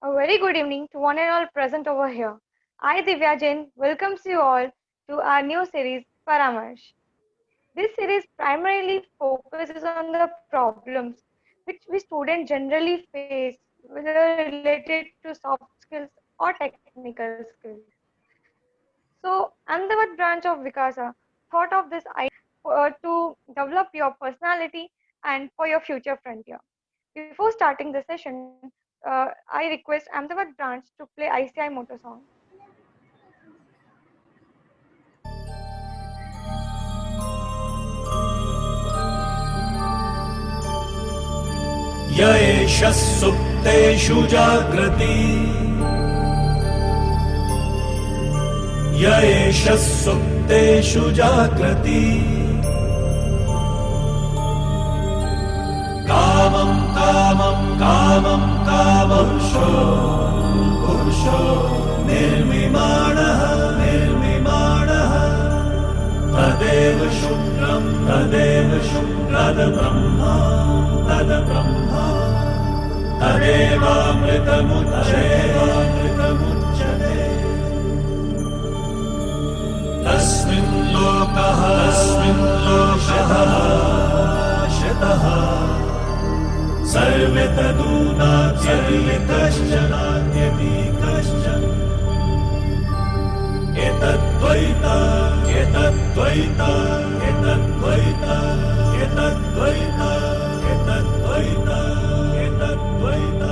A very good evening to one and all present over here. I, Divya Jain, welcomes you all to our new series, Paramarsh. This series primarily focuses on the problems which we students generally face, whether related to soft skills or technical skills. So, Ahmedabad branch of Vikasa thought of this idea to develop your personality and for your future frontier. Before starting the session, I request Ahmedabad branch to play ICI motor song. य एष सुप्तेषु जाग्रति य एष सुप्तेषु जाग्रति कामं कामं कामं कामपुरुषो पुरुषो निर्मिमाणः निर्मिमाणः तदेव शुक्रं ब्रह्मा तद्ब्रह्मा तदेवामृतमुच्यते तस्मिन् लोकः शितः सर्वे तदूनात्यपि कश्चन एतद्वैत एतद्वैत एतद्वैत एतद्वैत एतद्वैत एतद्वैत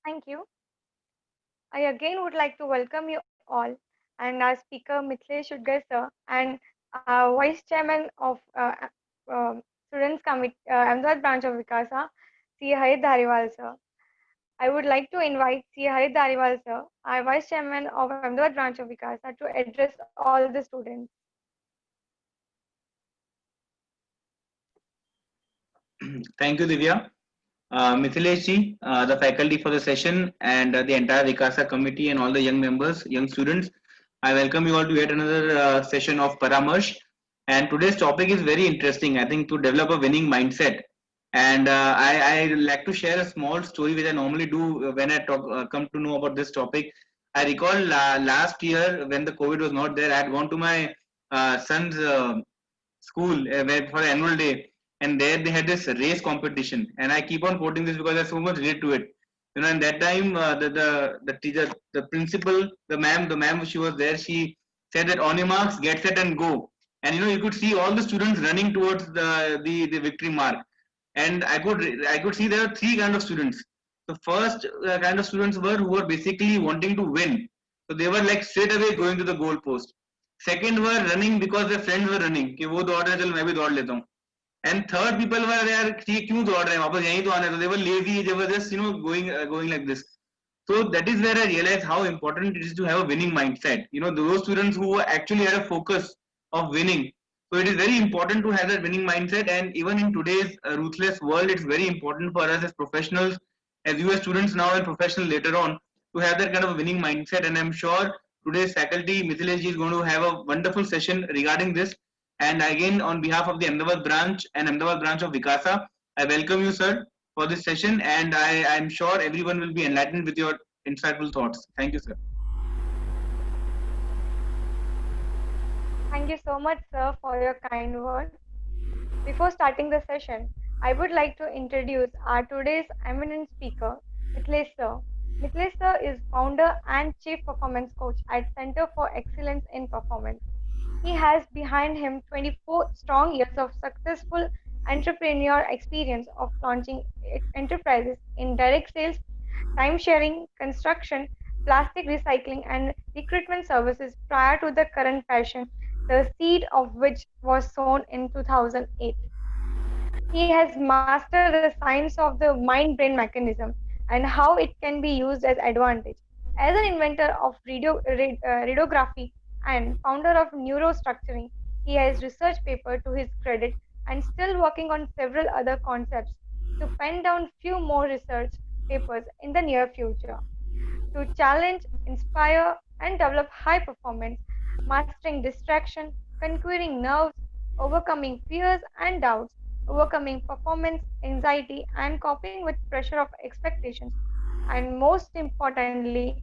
Thank you. I again would like to welcome you all and our speaker Mithilesh Shudgar sir and Vice Chairman of Students Committee, Ahmedabad branch of Vikasa, C. Harit Dhariwal sir. I would like to invite C. Harit Dhariwal sir, our Vice Chairman of Ahmedabad branch of Vikasa, to address all the students. Thank you, Divya. Mithilesh ji, the faculty for the session, and the entire Vikasa committee and all the young members, young students. I welcome you all to yet another session of Paramarsh. And today's topic is very interesting. I think to develop a winning mindset. And I like to share a small story which I normally do when I come to know about this topic. I recall last year when the COVID was not there, I had gone to my son's school for the annual day, and there they had this race competition. And I keep on quoting this because there's so much related to it. And that time the teacher, the principal, the ma'am, she was there. She said that on your marks, get set and go. And you could see all the students running towards the victory mark. And I could see there are three kind of students. The first kind of students who were basically wanting to win. So they were like straight away going to the goal post. Second were running because their friends were running कि वो दौड़ रहे हैं चल मैं भी दौड़ लेता हूँ. And third people were यार ये क्यों दौड़ रहे हैं वापस यहीं तो आने तो they were lazy, they were just going like this. So that is where I realized how important it is to have a winning mindset. Those students who actually had a focus of winning. So it is very important to have that winning mindset, and even in today's ruthless world, it's very important for us as professionals, as you as students now and professionals later on, to have that kind of a winning mindset. And I'm sure today's faculty, Mithilesh ji, is going to have a wonderful session regarding this. And again, on behalf of the Ahmedabad branch and Ahmedabad branch of Vikasa, I welcome you, sir, for this session, and I'm sure everyone will be enlightened with your insightful thoughts. Thank you, sir. Thank you so much, sir, for your kind words. Before starting the session, I would like to introduce our today's eminent speaker, Mithilesh sir. Mithilesh sir is founder and chief performance coach at Center for Excellence in Performance. He has behind him 24 strong years of successful entrepreneur experience of launching enterprises in direct sales, time sharing, construction, plastic recycling, and recruitment services prior to the current passion, the seed of which was sown in 2008. He has mastered the science of the mind brain mechanism and how it can be used as advantage. As an inventor of radiography and founder of neurostructuring, he has research paper to his credit and still working on several other concepts to pen down few more research papers in the near future to challenge, inspire, and develop high performance. mastering distraction, conquering nerves, overcoming fears and doubts, overcoming performance anxiety, and coping with pressure of expectations, and most importantly,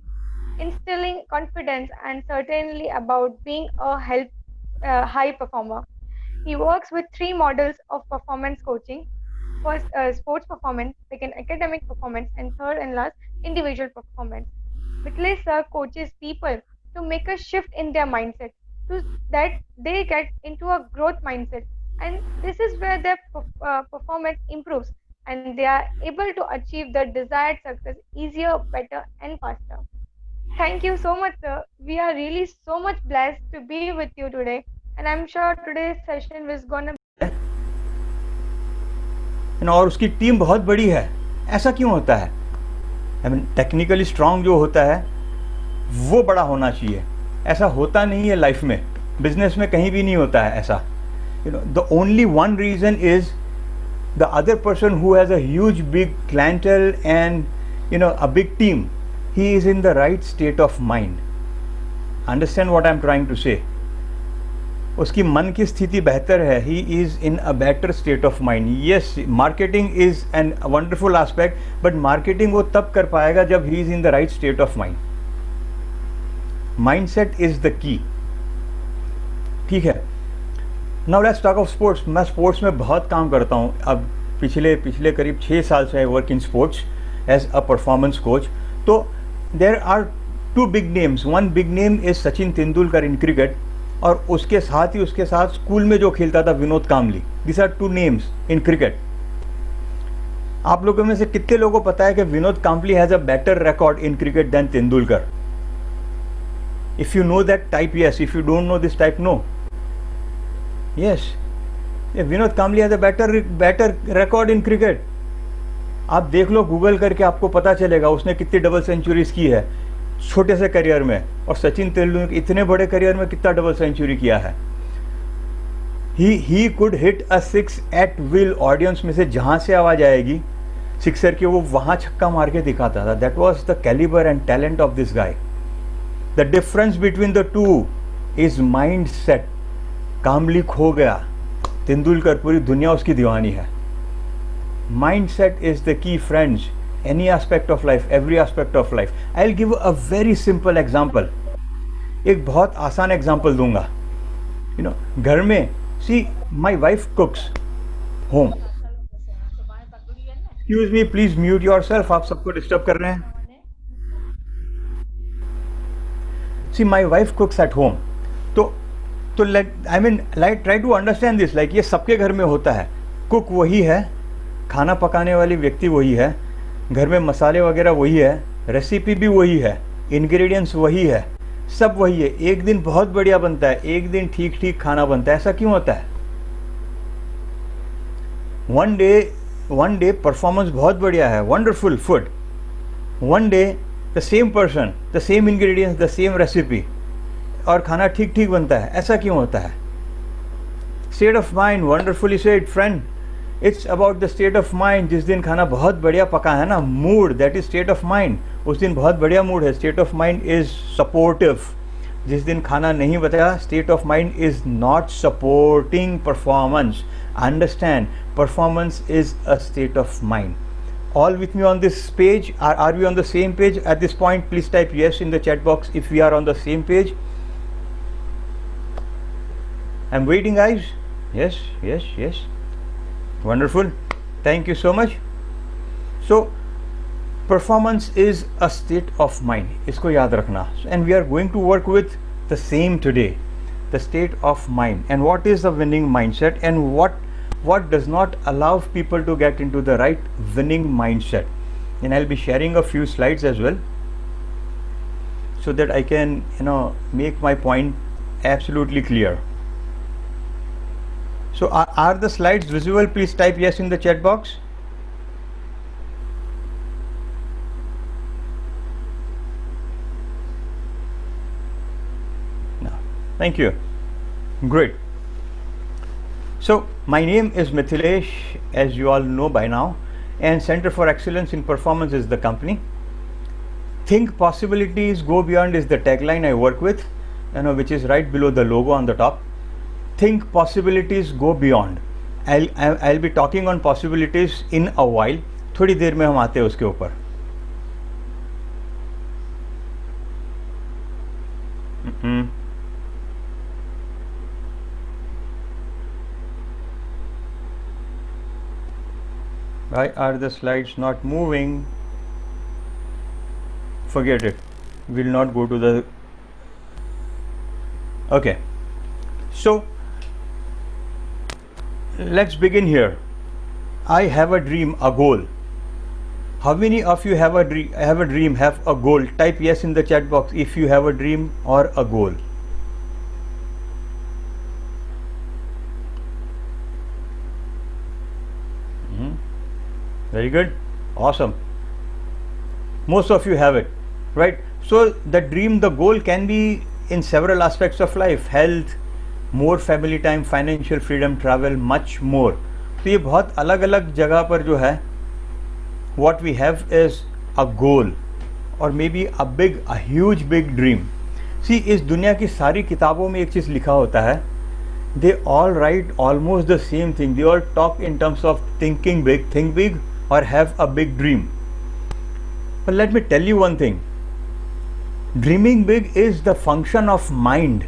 instilling confidence and certainly about being a high performer. He works with three models of performance coaching. First, sports performance, second, academic performance, and third and last, individual performance. Mithilesh sir coaches people to make a shift in their mindset to that they get into a growth mindset, and this is where their performance improves and they are able to achieve the desired success easier, better, and faster. Thank you so much, sir. We are really so much blessed to be with you today, and I'm sure today's session is gonna. और उसकी team बहुत बड़ी है, ऐसा क्यों होता है? I mean technically strong जो होता है वो बड़ा होना चाहिए, ऐसा होता नहीं है लाइफ में, बिजनेस में कहीं भी नहीं होता है ऐसा. The only one reason is the other person who has a huge big clientele and a big team, he is in the right state of mind. Understand what I am trying to say? उसकी मन की स्थिति बेहतर है, he is in a better state of mind. Yes, marketing is an wonderful aspect, but marketing वो तब कर पाएगा जब he is in the right state of mind. Mindset is the key. ठीक है, now let's talk of sports. मैं sports में बहुत काम करता हूँ अब, पिछले करीब 6 साल से I work in sports as a performance coach. तो there are two big names. One big name is Sachin Tendulkar in cricket, और उसके साथ स्कूल में जो खेलता था Vinod Kambli. This are two names in cricket. आप लोगों में से कितने लोगों को पता है कि Vinod Kambli has a better record in cricket than Tendulkar? If you know that type yes, if you don't know this type no. Yes, Vinod Kambli has a better record in cricket. आप देख लो गूगल करके, आपको पता चलेगा उसने कितनी डबल सेंचुरीज की है छोटे से करियर में, और सचिन तेंदुलकर इतने बड़े करियर में कितना डबल सेंचुरी किया है. He could hit a 6 at will. Audience में से जहां से आवाज आएगी सिक्सर की, वो वहां छक्का मार के दिखाता था. That was the calibre and talent of this guy. The difference between the two is mind set. Kambli खो गया, तेंदुलकर पूरी दुनिया उसकी दीवानी है. Mind set is the key friends. Any aspect of life, every aspect of life. I'll give a very simple example. एक बहुत आसान एग्जाम्पल दूंगा. घर में, see, my wife cooks home. Excuse me, please mute yourself. आप सबको disturb कर रहे हैं. See, my wife cooks at home. तो like try to understand this. Like ये सबके घर में होता है. कुक वही है, खाना पकाने वाली व्यक्ति वही है, घर में मसाले वगैरह वही है, रेसिपी भी वही है, इंग्रेडिएंट्स वही है, सब वही है. एक दिन बहुत बढ़िया बनता है, एक दिन ठीक ठीक खाना बनता है. ऐसा क्यों होता है? वन डे परफॉर्मेंस बहुत बढ़िया है, wonderful food. One day the same person, the same ingredients, the same recipe, और खाना ठीक ठीक बनता है. ऐसा क्यों होता है? State of mind, wonderfully said friend. It's about the state of mind. जिस दिन खाना बहुत बढ़िया पका है ना, mood, that is state of mind. उस दिन बहुत बढ़िया मूड है. State of mind is supportive. जिस दिन खाना नहीं बचा, state of mind is not supporting performance. Understand, performance is a state of mind. All with me on this page? Are we on the same page at this point? Please type yes in the chat box if we are on the same page. I'm waiting, guys. Yes, yes, yes. Wonderful. Thank you so much. So performance is a state of mind. इसको याद रखना. And we are going to work with the same today, the state of mind, and what is the winning mindset, and what does not allow people to get into the right winning mindset. And I'll be sharing a few slides as well, so that I can make my point absolutely clear. So are the slides visible? Please type yes in the chat box. No. Thank you. Great. So my name is Mithilesh, as you all know by now, and Center for Excellence in Performance is the company. Think possibilities, go beyond is the tagline I work with. which is right below the logo on the top. Think possibilities, go beyond. I'll be talking on possibilities in a while. थोड़ी देर में हम आते हैं उसके ऊपर. Why are the slides not moving? Forget it. We'll not go to the. Okay. So let's begin here. I have a dream, a goal. How many of you have a dream, have a goal? Type yes in the chat box if you have a dream or a goal. Very good. Awesome. Most of you have it, right? So the dream, the goal can be in several aspects of life: health, more family time, financial freedom, travel, much more. तो ये बहुत अलग अलग जगह पर जो है, what we have is a goal or maybe a huge big dream. See, इस दुनिया की सारी किताबों में एक चीज़ लिखा होता है, they all write almost the same thing. They all talk in terms of thinking big, think big, or have a big dream. But let me tell you one thing. Dreaming big is the function of mind.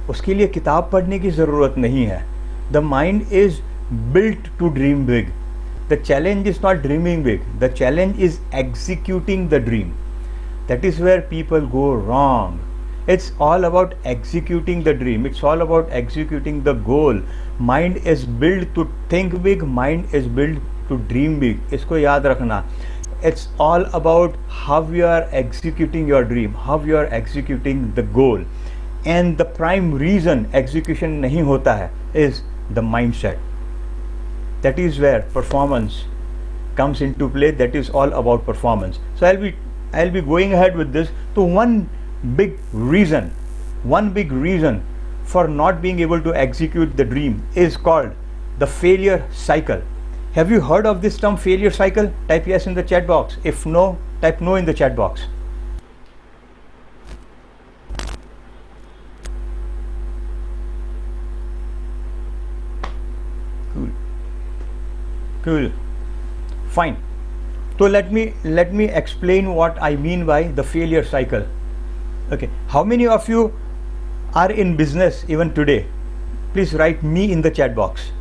उसके लिए किताब पढ़ने की ज़रूरत नहीं है. The mind is built to dream big. The challenge is not dreaming big. The challenge is executing the dream. That is where people go wrong. It's all about executing the dream. It's all about executing the goal. Mind is built to think big. Mind is built to dream big. इसको याद रखना. It's all about how you are executing your dream, how you are executing the goal. And the prime reason execution नहीं होता है is the mindset. That is where performance comes into play. That is all about performance. So I'll be going ahead with this. So one big reason for not being able to execute the dream is called the failure cycle. Have you heard of this term, failure cycle? Type yes in the chat box. If no, type no in the chat box. Cool. Fine. So let me explain what I mean by the failure cycle. Okay. How many of you are in business even today? Please write me in the chat box.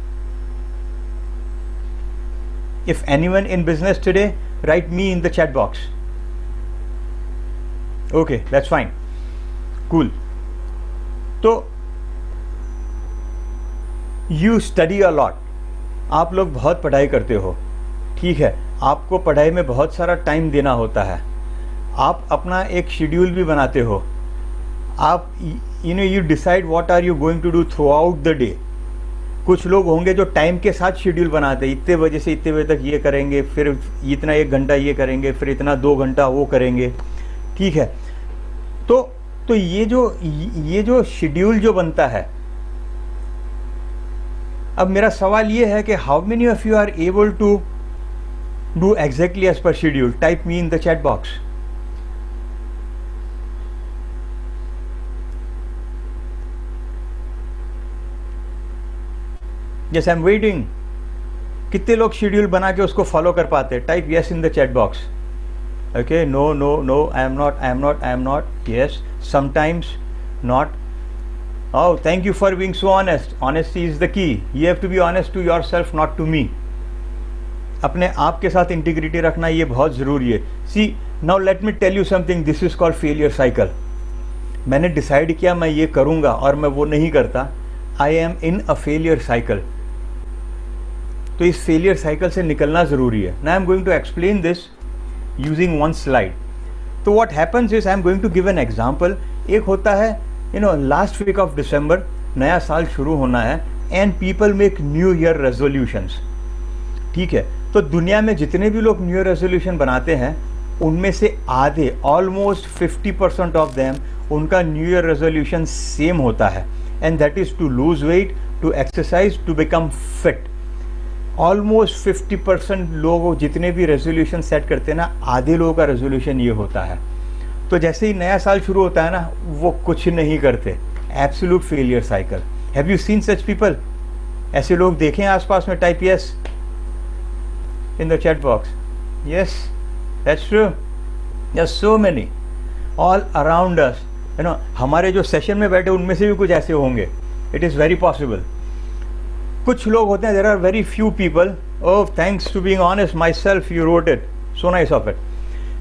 If anyone in business today, write me in the chat box. Okay, that's fine. Cool. So you study a lot. आप लोग बहुत पढ़ाई करते हो, ठीक है. आपको पढ़ाई में बहुत सारा टाइम देना होता है. आप अपना एक शेड्यूल भी बनाते हो. आप you decide what are you going to do throughout the day. कुछ लोग होंगे जो टाइम के साथ शेड्यूल बनाते हैं. इतने बजे से इतने बजे तक ये करेंगे, फिर इतना 1 घंटा ये करेंगे, फिर इतना 2 घंटा वो करेंगे, ठीक है. तो ये जो शेड्यूल जो बनता है, अब मेरा सवाल ये है कि how many of you are able to do exactly as per schedule? Type me in the chat box. Yes, I am waiting. कितने लोग शेड्यूल बना के उसको फॉलो कर पाते हैं? Type yes in the chat box. Okay, no no no, I am not. Yes, sometimes not. Oh, thank you for being so honest. Honesty is the key. You have to be honest to yourself, not to me. अपने आप के साथ integrity रखना ये बहुत ज़रूरी है. See, now let me tell you something. This is called failure cycle. मैंने डिसाइड किया मैं ये करूँगा और मैं वो नहीं करता. I am in a failure cycle. तो इस failure cycle से निकलना ज़रूरी है. Now I am going to explain this using one slide. तो what happens is I am going to give an example. एक होता है लास्ट वीक ऑफ दिसंबर, नया साल शुरू होना है and people make new year resolutions, ठीक है. तो दुनिया में जितने भी लोग न्यू ईयर रेजोल्यूशन बनाते हैं उनमें से आधे, ऑलमोस्ट 50% ऑफ देम, उनका न्यू ईयर रेजोल्यूशन सेम होता है. And that is to lose weight, to exercise, to become fit. Almost 50% लोग जितने भी रेजोल्यूशन सेट करते हैं ना, आधे लोगों का रेजोल्यूशन ये होता है. तो जैसे ही नया साल शुरू होता है ना, वो कुछ नहीं करते, absolute failure cycle. Have you seen such people? ऐसे लोग देखें आसपास में? Type yes in the chat box. Yes, that's true. There are so many all around us. You know, हमारे जो सेशन में बैठे उनमें से भी कुछ ऐसे होंगे. It is very possible. कुछ लोग होते हैं, there are very few people. Oh, thanks to being honest myself, you wrote it, so nice of it.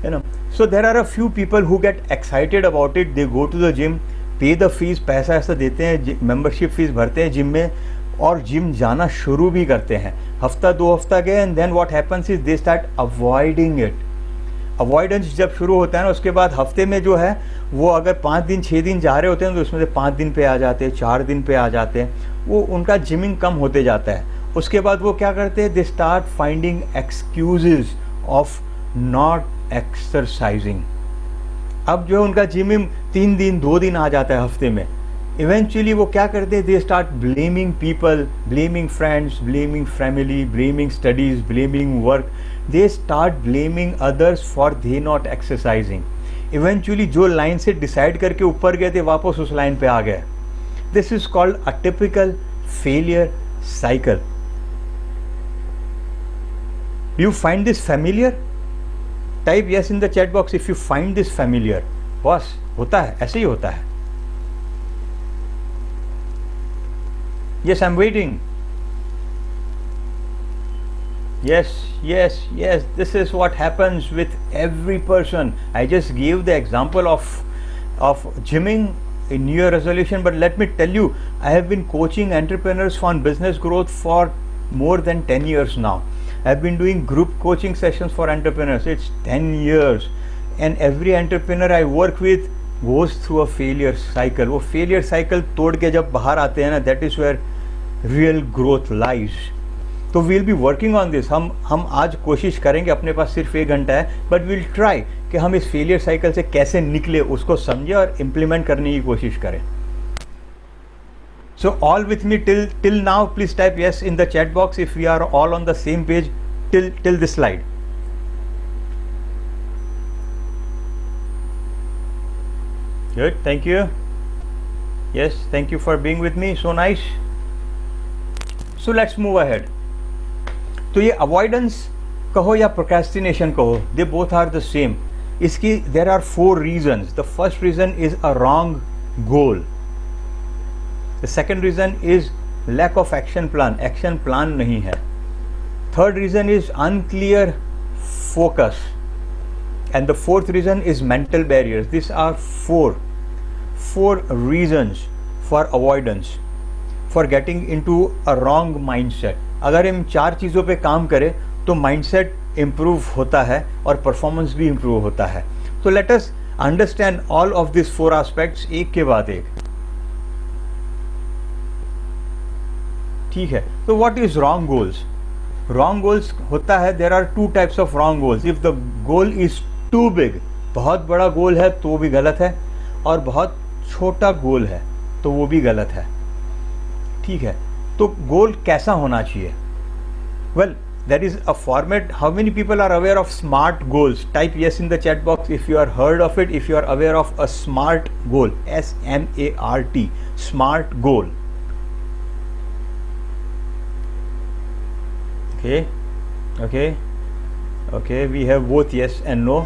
You know, so there are a few people who get excited about it. They go to the gym, pay the fees, पैसा ऐसा देते हैं, membership fees भरते हैं gym में, और gym जाना शुरू भी करते हैं. हफ्ता 2 हफ्ता गए, and then what happens is they start avoiding it. Avoidance जब शुरू होता है ना, उसके बाद हफ्ते में जो है वो अगर 5 दिन 6 दिन जा रहे होते हैं तो उसमें से 5 दिन पे आ जाते हैं, 4 दिन पे आ जाते हैं. वो उनका जिमिंग कम होते जाता है. उसके बाद वो क्या करते हैं, they start finding excuses of not exercising. अब जो है उनका जिमिंग 3 दिन 2 दिन आ जाता है हफ्ते में. इवेंचुअली वो क्या करते हैं, they start blaming people, blaming friends, blaming family, blaming studies, blaming work. They start blaming others for they not exercising. Eventually जो लाइन से डिसाइड करके ऊपर गए थे वापस उस लाइन पे आ गए. This is called a typical failure cycle. Do you find this familiar? Type yes in the chat box if you find this familiar. बस होता है, ऐसे ही होता है. Yes, I am waiting. Yes, yes, yes, this is what happens with every person. I just gave the example of gymming in New Year resolution, but let me tell you, I have been coaching entrepreneurs on business growth for more than 10 years now. I've been doing group coaching sessions for entrepreneurs. It's 10 years, and every entrepreneur I work with goes through a failure cycle. वो failure cycle तोड़ के जब बाहर आते हैं ना, that is where real growth lies. तो we'll be working on this. हम आज कोशिश करेंगे, अपने पास सिर्फ 1 घंटा है, बट वील ट्राई कि हम इस फेलियर साइकिल से कैसे निकले, उसको समझे और इम्प्लीमेंट करने की कोशिश करें. So all with me till now, please type yes in the chat box if we are all on the same page till this slide. Good, thank you. Yes, thank you for being with me, so nice. So let's move ahead. तो ये avoidance कहो या procrastination कहो, they both are the same. इसकी there are 4 reasons. The first reason is a wrong goal. The second reason is lack of action plan, action plan नहीं है. Third reason is unclear focus, and the fourth reason is mental barriers. This are four reasons for avoidance, for getting into a wrong mindset. अगर इन 4 चीज़ों पे काम करें तो mindset improve होता है और परफॉर्मेंस भी इम्प्रूव होता है. तो let us understand all of this 4 aspects एक के बाद एक. ठीक है, तो what is wrong goals? Wrong goals होता है, there are 2 types of wrong goals. If the goal is too big, बहुत बड़ा गोल है तो भी गलत है, और बहुत छोटा गोल है तो वो भी गलत है. ठीक है, तो गोल कैसा होना चाहिए? Well, there is a format. How many people are aware of SMART goals? Type yes in the chat box if you are heard of it, if you are aware of a SMART goal. SMART, SMART goal. Okay, we have both yes and no.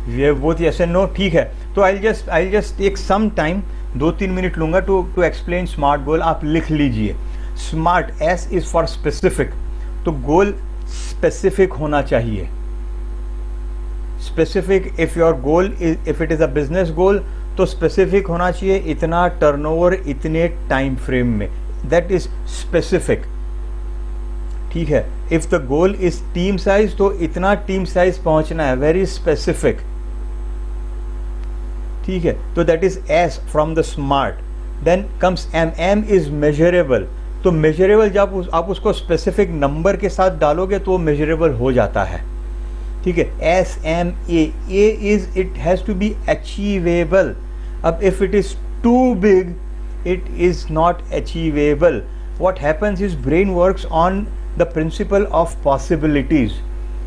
We have both yes and no. ठीक है, तो I'll just take some time, 2-3 minute लूंगा to explain smart गोल. आप लिख लीजिए. Smart, S is for specific. तो गोल specific होना चाहिए. Specific, if your goal if it is a business गोल तो स्पेसिफिक होना चाहिए. इतना टर्नओवर इतने टाइम फ्रेम में, दैट इज स्पेसिफिक. ठीक है, if the goal is team size तो इतना टीम साइज पहुंचना है, वेरी स्पेसिफिक. ठीक है, तो that is S from the SMART. Then comes M. M is measurable. तो मेजरेबल जब आप उसको स्पेसिफिक नंबर के साथ डालोगे तो वो मेजरेबल हो जाता है. ठीक है, S M A. A is it has to be achievable. अब if it is too big, it is not achievable. what happens is brain works on the principle of possibilities.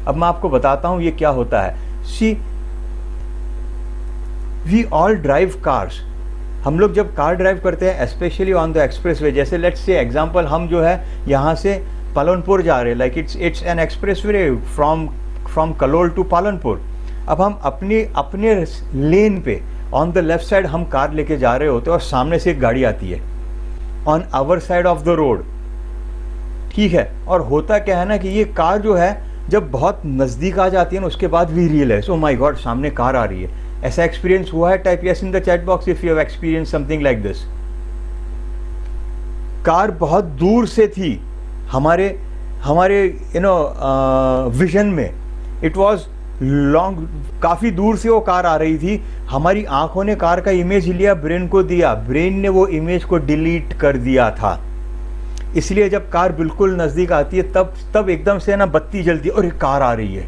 अब मैं आपको बताता हूँ ये क्या होता है। See, we all drive cars. हम लोग जब कार ड्राइव करते हैं, specially on the expressway, जैसे लेट्स से एग्जांपल, हम जो है यहाँ से पालनपुर जा रहे हैं, like it's an expressway from Kalol to Palanpur. अब हम अपने लेन पे ऑन द लेफ्ट साइड हम कार लेके जा रहे होते हैं और सामने से एक गाड़ी आती है on our side of the road, ठीक है। और होता क्या है ना कि ये कार जो है जब बहुत नज़दीक आ जाती है ना, उसके बाद we realise, oh my god, सामने कार आ रही है। ऐसा एक्सपीरियंस हुआ है? Type yes in the chat box if you have experience something like this. Car बहुत दूर से थी हमारे विजन में, इट वाज लॉन्ग, काफ़ी दूर से वो कार आ रही थी। हमारी आंखों ने कार का इमेज लिया, ब्रेन को दिया, ब्रेन ने वो इमेज को डिलीट कर दिया था। इसलिए जब कार बिल्कुल नज़दीक आती है तब एकदम से ना बत्ती जलती है और एक कार आ रही है,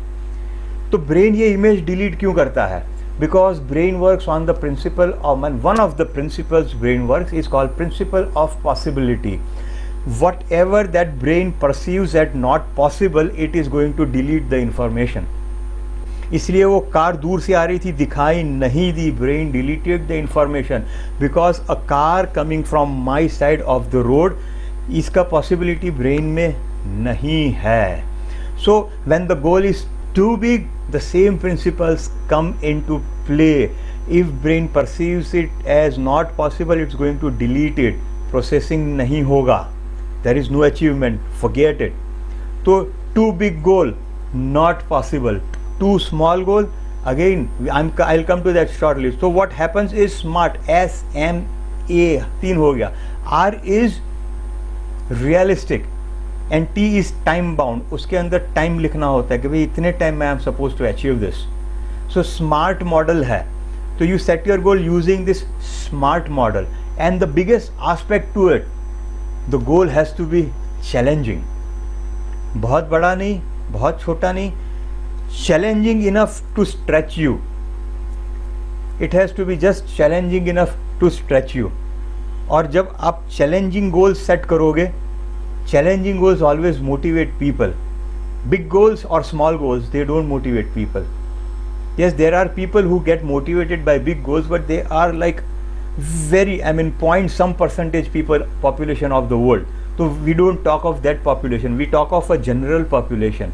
तो ब्रेन ये इमेज डिलीट क्यों करता है? Because brain works on the principle of, one of the principles brain works is called principle of possibility. Whatever that brain perceives as not possible, it is going to delete the information. इसलिए वो car दूर से आ रही थी, दिखाई नहीं दी, brain deleted the information because a car coming from my side of the road, इसका पॉसिबिलिटी ब्रेन में नहीं है। So when the goal is too big, the same principles come into play. If brain perceives it as not possible, it's going to delete it, processing नहीं होगा, there is no achievement, forget it. So too big goal, not possible. Too small goal, again I'll come to that shortly. So what happens is SMART, SMA, 3 हो गया। R is realistic and T is time bound. उसके अंदर time लिखना होता है कि भाई इतने टाइम में I am supposed to achieve this. So SMART model है, तो you set your goal using this SMART model, and the biggest aspect to it, the goal has to be challenging. बहुत बड़ा नहीं, बहुत छोटा नहीं, challenging enough to stretch you. It has to be just challenging enough to stretch you. और जब आप challenging goals set करोगे, challenging goals always motivate people. Big goals or small goals, they don't motivate people. Yes, there are people who get motivated by big goals, but they are like very, point some percentage population of the world. So we don't talk of that population, we talk of a general population.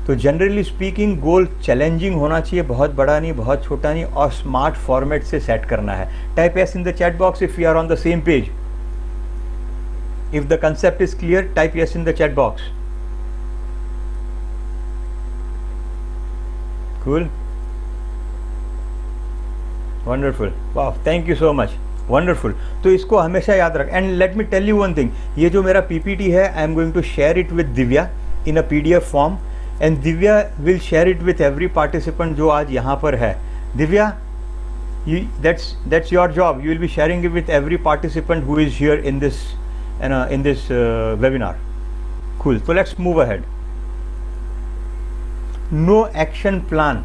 तो generally speaking goal challenging होना चाहिए, बहुत बड़ा नहीं, बहुत छोटा नहीं, और स्मार्ट फॉर्मेट से सेट करना है। Type yes in the chat box if you are on the same page. If the concept is clear, type yes in the chat box. Cool. Wonderful, वाह, thank you so much, wonderful. तो इसको हमेशा याद रख। And let me tell you one thing, ये जो मेरा PPT है, I am going to share it with Divya in a PDF form, and Divya will share it with every participant जो आज यहाँ पर है। Divya, that's your job, you will be sharing it with every participant who is here in this webinar. Cool. So let's move ahead. No action plan.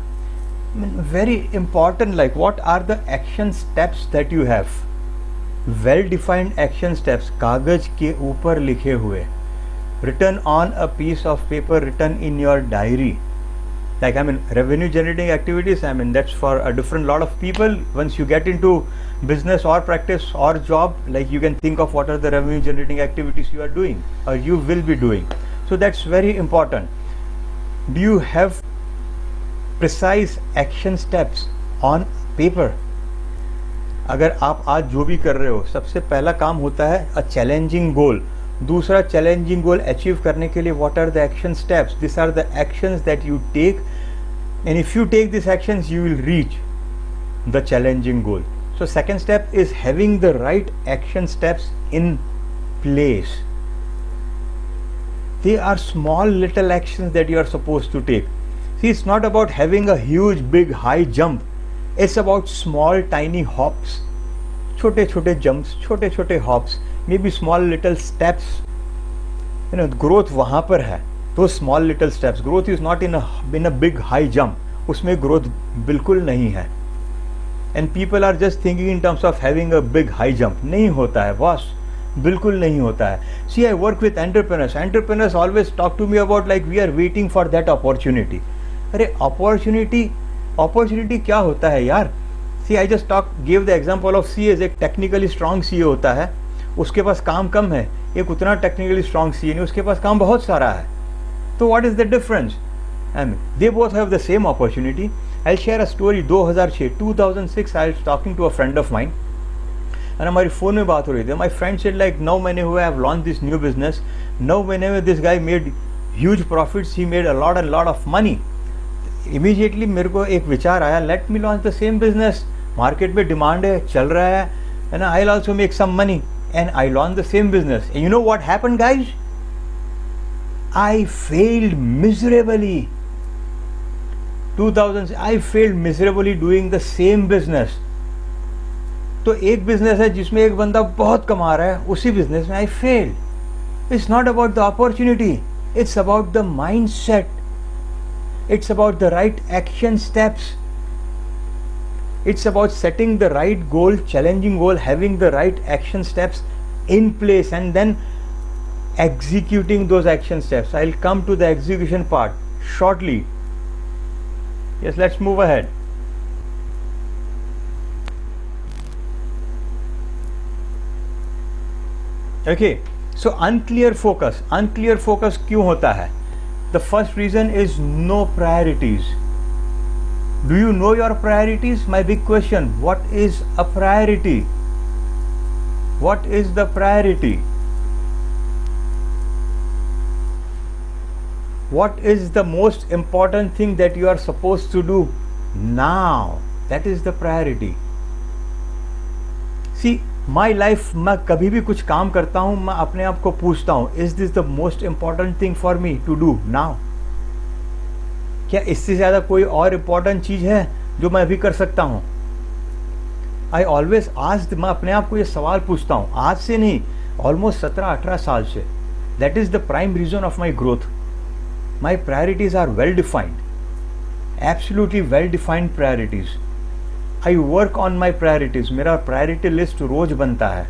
Very important, like what are the action steps that you have? Well defined action steps, कागज के ऊपर लिखे हुए, written on a piece of paper, written in your diary. Like revenue generating activities, that's for a different lot of people. Once you get into business or practice or job, like you can think of what are the revenue generating activities you are doing or you will be doing. So that's very important. Do you have precise action steps on paper? अगर आप आज जो भी कर रहे हो, सबसे पहला काम होता है a challenging goal. दूसरा, challenging goal अचीव करने के लिए what are the action steps? These are the actions that you take, and if you take these actions you will reach the challenging goal. So second step is having the right action steps in place. They are small little actions that you are supposed to take. See, it's not about having a huge big high jump, it's about small tiny hops, छोटे छोटे jumps, छोटे छोटे hops, maybe small little steps. Growth वहाँ पर है, those small little steps. Growth is not in a big high jump, उसमें growth बिल्कुल नहीं है. And people are just thinking in terms of having a big high jump. नहीं होता है बॉस. बिल्कुल नहीं होता है. See I work with entrepreneurs always talk to me about like we are waiting for that opportunity. अरे opportunity क्या होता है यार? See I just give the example of C edge. एक टेक्निकली स्ट्रांग सी होता है, उसके पास काम कम है. एक उतना टेक्निकली स्ट्रांग सी नहीं, उसके पास काम बहुत सारा है. तो what is the difference? And they both have the same opportunity. I share a story. 2006 I was talking to a friend of mine and हमारी फ़ोन में बात हो रही थी. माई फ्रेंड सेड लाइक 9 महीने हुए I have launch this new business. 9 महीने में this guy made huge profits, he made a lot of money. Immediately मेरे को एक विचार आया, let me launch the same business. Market में डिमांड है, चल रहा है, and I will also make some money. And I launch the same business. You know what happened guys? I failed miserably. 2000 I failed miserably doing the same business. तो एक business है जिसमें एक बंदा बहुत कमा रहा है, उसी बिजनेस में I failed. It's not about the opportunity. It's about the mindset. It's about the right action steps. It's about setting the right goal, challenging goal, having the right action steps in place, and then executing those action steps. I'll come to the execution part shortly. Yes, let's move ahead. Okay, so unclear focus क्यों होता है? The first reason is no priorities. Do you know your priorities? My big question, what is a priority? What is the priority? What is the most important thing that you are supposed to do now? That is the priority. See, my life, मैं कभी भी कुछ काम करता हूँ, मैं अपने आप को पूछता हूँ, is this the most important thing for me to do now? क्या इससे ज़्यादा कोई और इम्पोर्टेंट चीज़ है जो मैं अभी कर सकता हूँ? I always ask, मैं अपने आप को ये सवाल पूछता हूँ, आज से नहीं, ऑलमोस्ट 17-18 साल से. That is the prime reason of my growth. My priorities are well defined, absolutely well defined priorities. I work on my priorities. मेरा priority list रोज बनता है.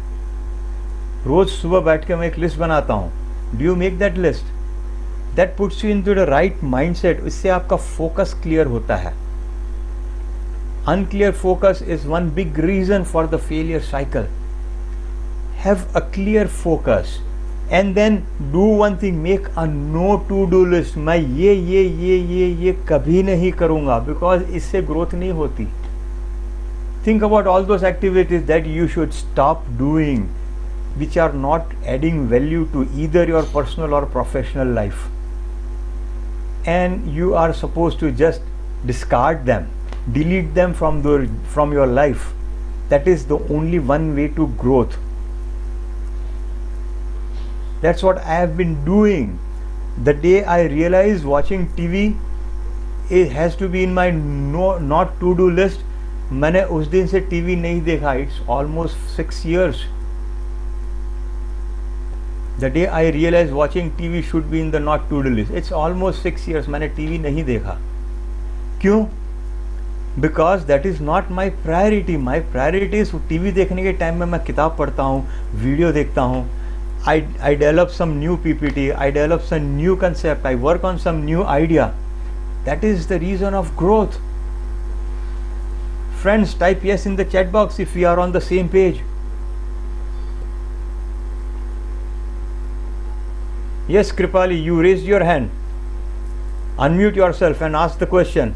रोज सुबह बैठ के मैं एक लिस्ट बनाता हूँ. Do you make that list? That puts you into the right mindset. इससे आपका focus clear होता है. Unclear focus is one big reason for the failure cycle. Have a clear focus. And then do one thing, make a no to do list. मैं ये कभी नहीं करूँगा, because इससे growth नहीं होती. Think about all those activities that you should stop doing, which are not adding value to either your personal or professional life. And you are supposed to just discard them, delete them from your life. That is the only one way to growth. That's what I have been doing. The day I realized watching TV, it has to be in my not to do list. मैंने उस दिन से TV नहीं देखा. It's almost 6 years. The day I realized watching TV should be in the not to do list. It's almost 6 years. मैंने TV नहीं देखा. क्यों? Because that is not my priority. My priority is TV देखने के time में मैं किताब पढ़ता हूँ, वीडियो देखता हूँ. I develop some new PPT, I develop some new concept, I work on some new idea. That is the reason of growth. Friends, type yes in the chat box if we are on the same page. Yes, Kripali, you raised your hand. Unmute yourself and ask the question.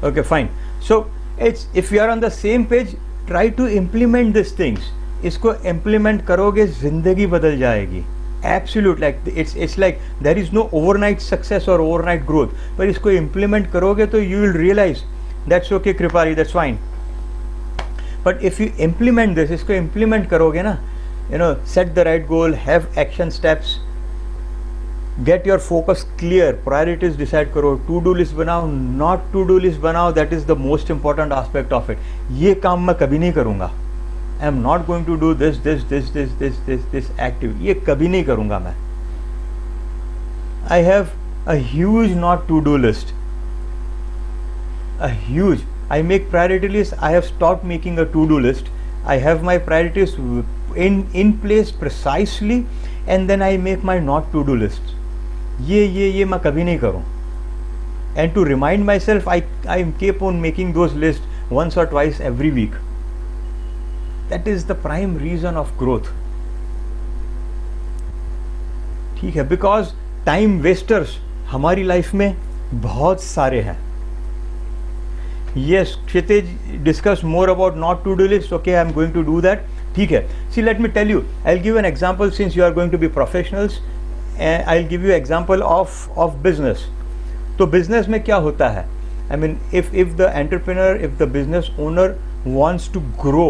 Okay, fine. So it's, if you are on the same page, try to implement these things. इसको implement करोगे, जिंदगी बदल जाएगी. Absolute, like it's like there is no overnight success or overnight growth. पर इसको implement करोगे तो you will realize that's okay, Kripali, that's fine. But if you implement this, इसको implement करोगे ना, set the right goal, have action steps, get your focus clear, priorities decide करो, to do list बनाओ, not to do list बनाओ. That is the most important aspect of it. ये काम मैं कभी नहीं करूँगा. I am not going to do this activity. ये कभी नहीं करूँगा मैं. I have a huge not to do list. a huge, I make priority list. I have stopped making a to-do list. I have my priorities in place precisely, and then I make my not to-do list. ये मैं कभी नहीं करूँ. And to remind myself, I keep on making those lists once or twice every week. That is the prime reason of growth. ठीक है, because time wasters हमारी life में बहुत सारे हैं. Yes, Kshitij discuss more about not to do list. Okay, I'm going to do that. ठीक है. See, let me tell you. I'll give an example since you are going to be professionals. I'll give you example of business. तो business में क्या होता है? I mean, if the entrepreneur, if the business owner wants to grow,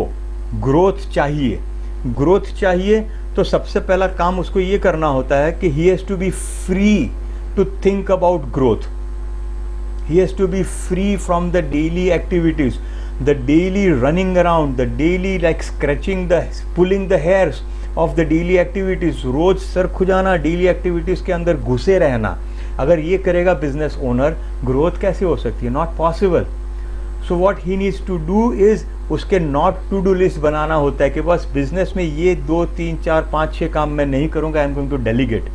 growth चाहिए, तो सबसे पहला काम उसको ये करना होता है कि he has to be free to think about growth. He has to be free from the daily activities, the daily running around, the daily like pulling the hairs of the daily activities. रोज सर खुजाना, daily activities के अंदर घुसे रहना. अगर ये करेगा बिजनेस ओनर, ग्रोथ कैसे हो सकती है? Not possible. So what he needs to do is उसके नॉट टू डू लिस्ट बनाना होता है कि बस बिजनेस में ये 2, 3, 4, 5, 6 काम मैं नहीं करूँगा. I am going to delegate.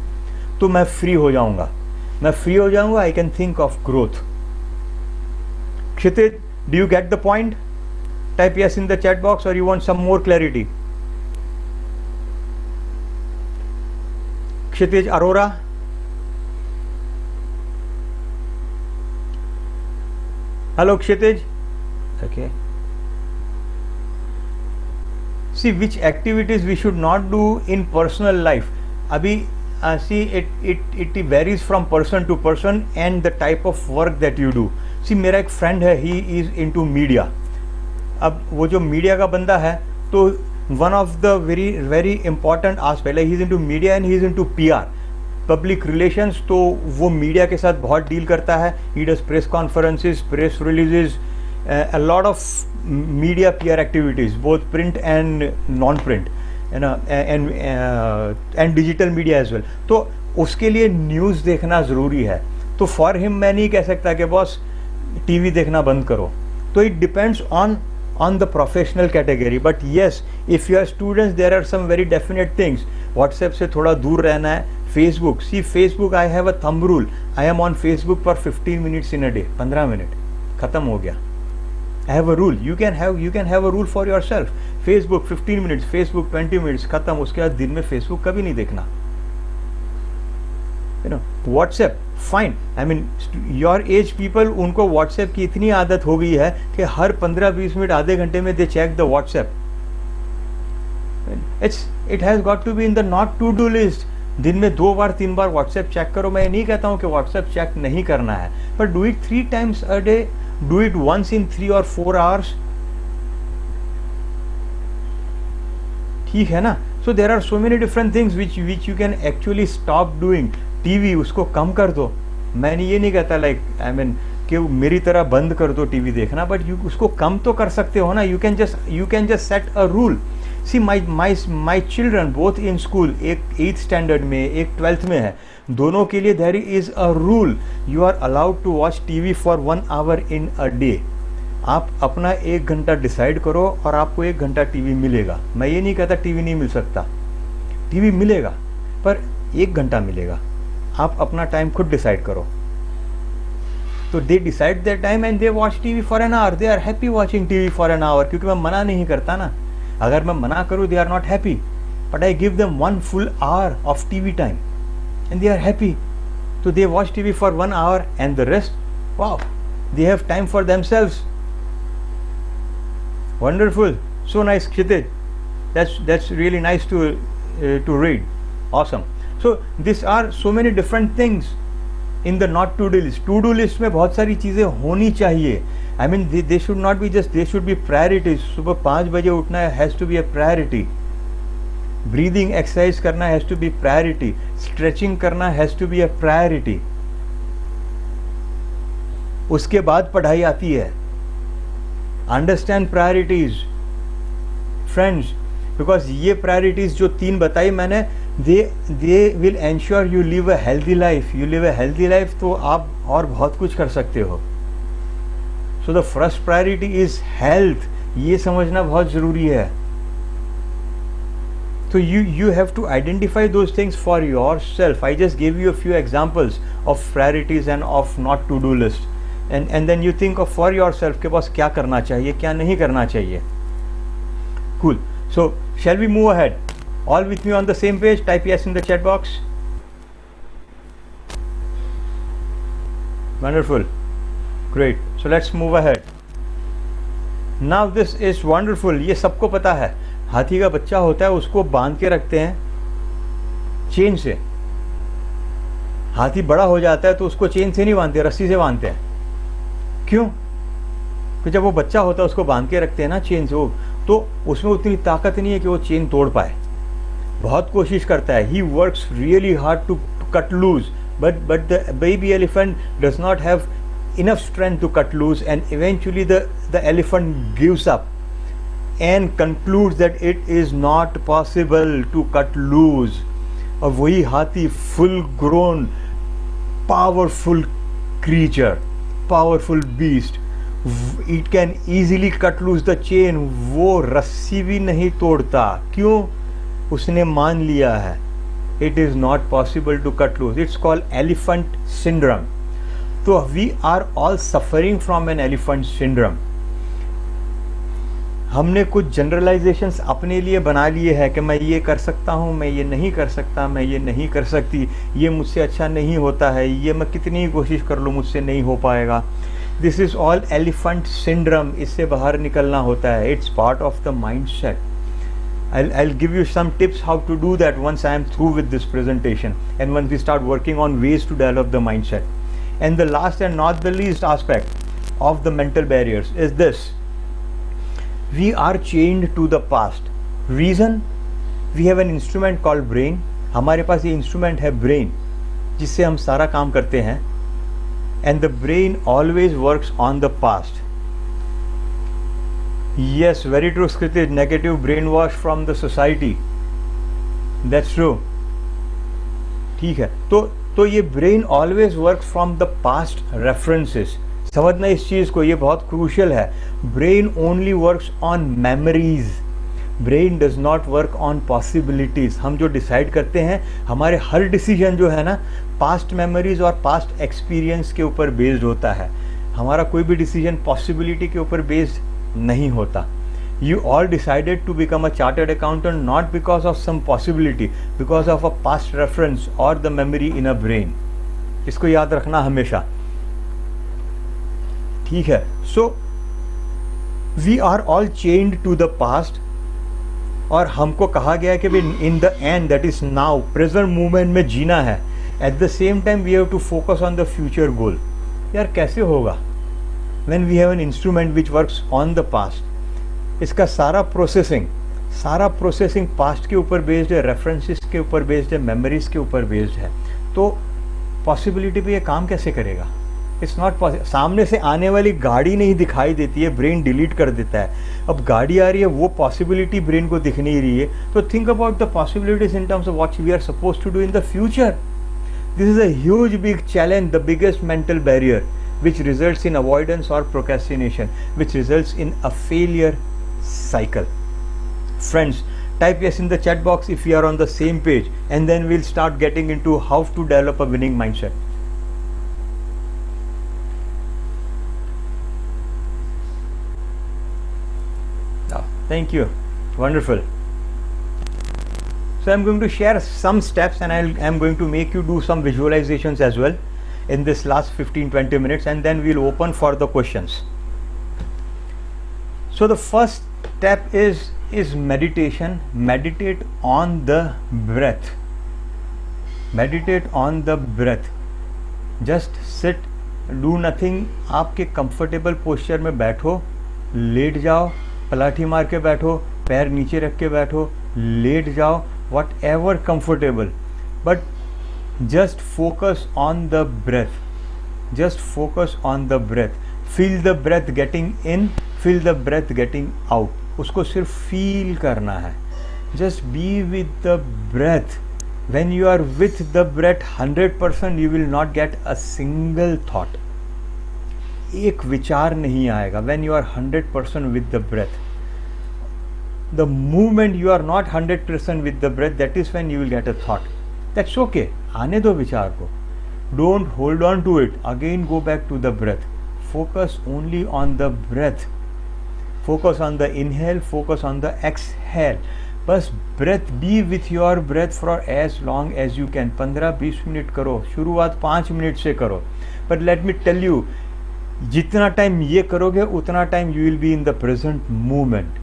तो मैं फ्री हो जाऊँगा. I can think of growth. Kshitij, do you get the point? Type yes in the chat box, or you want some more clarity? Kshitij Arora. Hello Kshitij. Okay. See, which activities we should not do in personal life. Abhi see, it varies from person to person and the type of work that you do. सी मेरा एक friend है, he is into media. अब वो जो media का बंदा है, तो one of the very important aspect, he is into media and he is into PR, public relations. तो वो मीडिया के साथ बहुत डील करता है. He does press conferences, press releases, a lot of media PR activities, both print and non print, है ना, and digital media as well. तो उसके लिए न्यूज़ देखना ज़रूरी है. तो फॉर हिम मैं नहीं कह सकता कि बॉस टीवी देखना बंद करो. तो it depends on the professional category. But yes, if you are students, there are some very definite things. WhatsApp से थोड़ा दूर रहना है. Facebook, see Facebook, I have a thumb rule. I am on Facebook for 15 minutes in a day. 15 minute खत्म हो गया. I have a rule. You can have a rule for yourself. Facebook 15 minutes, Facebook 20 minutes, खत्म. उसके बाद दिन में Facebook कभी नहीं देखना. You know, WhatsApp fine. I mean your age people, उनको व्हाट्सएप की इतनी आदत हो गई है कि हर 15-20 मिनट, आधे घंटे में they check the WhatsApp. It has got to be in the not to do list. दिन में 2 बार 3 बार व्हाट्सएप चेक करो. मैं नहीं कहता हूँ कि व्हाट्सएप चेक नहीं करना है, but do it 3 times a डे. Do it once in 3 or 4 hours. ठीक है ना. So there are so many different things which you can actually stop doing. TV उसको कम कर दो. मैंने ये नहीं कहता लाइक आई मीन कि मेरी तरह बंद कर दो टीवी देखना, बट यू उसको कम तो कर सकते हो ना. You can just set a rule. See my children both in school, एक 8th स्टैंडर्ड में, एक 12th में है. दोनों के लिए there is a rule. You are allowed to watch TV for 1 hour in a day. आप अपना 1 घंटा डिसाइड करो और आपको 1 घंटा टीवी मिलेगा. मैं ये नहीं कहता टीवी नहीं मिल सकता, टीवी मिलेगा, पर 1 घंटा मिलेगा. आप अपना टाइम खुद डिसाइड करो. तो they decide their time and they watch TV for an hour. They are happy watching TV for an hour. क्योंकि मैं मना नहीं करता ना. अगर मैं मना करूँ, they are not happy, but I give them 1 full hour of TV time and they are happy. तो they watch TV for 1 hour and the rest, wow, they have time for themselves. Wonderful. So nice Kshitij. That's really nice to read. Awesome. So these are so many different things in the not to do list. To do list में बहुत सारी चीज़ें होनी चाहिए. I mean they should not be just, they should be priorities. सुबह 5 बजे उठना has to be a priority. Breathing exercise करना has to be priority. Stretching करना has to be a priority. उसके बाद पढ़ाई आती है. Understand priorities, friends, because ये priorities जो 3 बताई मैंने, they will ensure you live a healthy life. You live a healthy life तो आप और बहुत कुछ कर सकते हो. So the first priority is health, ये समझना बहुत ज़रूरी है. So you have to identify those things for yourself. I just gave you a few examples of priorities and of not to do list, and then you think of for yourself के पास क्या करना चाहिए, क्या नहीं करना चाहिए. Cool. So shall we move ahead? All with me on the same page? Type yes in the chat box. Wonderful. Great. So let's move ahead. Now this is wonderful. ये सबको पता है. हाथी का बच्चा होता है, उसको बांध के रखते हैं चेन से. हाथी बड़ा हो जाता है तो उसको चेन से नहीं बांधते, रस्सी से बांधते हैं. क्यों? तो जब वो बच्चा होता है उसको बांध के रखते हैं ना चेन से, वो तो उसमें उतनी ताकत नहीं है कि वो चेन तोड़ पाए. बहुत कोशिश करता है. He works really hard to cut loose, but the baby elephant does not have enough strength to cut loose, and eventually the elephant gives up and concludes that it is not possible to cut loose. और वही हाथी full grown powerful creature, powerful beast, it can easily cut loose the chain. वो रस्सी भी नहीं तोड़ता. क्यों? उसने मान लिया है it is not possible to cut loose. It's called elephant syndrome. तो we are all suffering from an elephant syndrome. हमने कुछ जनरलाइजेशंस अपने लिए बना लिए हैं कि मैं ये कर सकता हूँ, मैं ये नहीं कर सकता, मैं ये नहीं कर सकती, ये मुझसे अच्छा नहीं होता है, ये मैं कितनी ही कोशिश कर लूँ मुझसे नहीं हो पाएगा. This is all elephant syndrome. इससे बाहर निकलना होता है. It's part of the mind set. I'll give you some tips how to do that once I am through with this presentation and once we start working on ways to develop the mindset. And the last and not the least aspect of the mental barriers is this: we are chained to the past. Reason? We have an instrument called brain. हमारे पास ये instrument है brain, जिससे हम सारा काम करते हैं. And the brain always works on the past. Yes, very true, Skriti. Negative brainwash from the society. That's true. ठीक है. तो ये brain always work from the past references. समझना इस चीज़ को, ये बहुत क्रूशियल है. Brain only works on memories. Brain does not work on possibilities. हम जो डिसाइड करते हैं, हमारे हर डिसीजन जो है ना, पास्ट मेमोरीज और पास्ट एक्सपीरियंस के ऊपर बेस्ड होता है. हमारा कोई भी डिसीजन पॉसिबिलिटी के ऊपर बेस्ड नहीं होता. You all decided to become a chartered accountant not because of some possibility, because of a past reference or the memory in a brain. इसको याद रखना हमेशा. ठीक है. So we are all chained to the past. और हमको कहा गया है कि in the end, that is now, present moment में जीना है. At the same time we have to focus on the future goal. यार कैसे होगा when we have an instrument which works on the past? इसका सारा प्रोसेसिंग पास्ट के ऊपर based है, रेफरेंसेस के ऊपर बेस्ड है, मेमोरीज के ऊपर बेस्ड है. तो पॉसिबिलिटी पे ये काम कैसे करेगा? It's not possible. सामने से आने वाली गाड़ी नहीं दिखाई देती है, ब्रेन डिलीट कर देता है. अब गाड़ी आ रही है, वो पॉसिबिलिटी ब्रेन को दिख नहीं रही है. तो think about the possibilities in terms of what we are suppose to do in the future. This is a huge big challenge, the biggest mental barrier which results in avoidance or procrastination, which results in a failure cycle. Friends, type yes in the chat box if you are on the same page, and then we'll start getting into how to develop a winning mindset. Thank you. Wonderful. So I'm going to share some steps, and I'm going to make you do some visualizations as well in this last 15-20 minutes, and then we'll open for the questions. So the first step is meditation. Meditate on the breath. Meditate on the breath. Just sit, do nothing. आपके comfortable posture में बैठो, late जाओ, पलाठी मार के बैठो, पैर नीचे रख के बैठो, लेट जाओ, whatever comfortable, but just focus on the breath. Just focus on the breath. Feel the breath getting in, feel the breath getting out. उसको सिर्फ feel करना है. Just be with the breath. When you are with the breath 100%, you will not get a single thought. एक विचार नहीं आएगा. when you are 100% with the breath, the moment you are not 100% with the breath, that is when you will get a thought. That's okay, आने दो विचार को. Don't hold on to it. Again go back to the breath. Focus only on the breath. Focus on the inhale, focus on the exhale. बस breath, be with your breath for as long as you can. 15-20 minute करो, शुरुआत 5 minute से करो. But let me tell you, जितना time ये करोगे उतना time you will be in the present moment,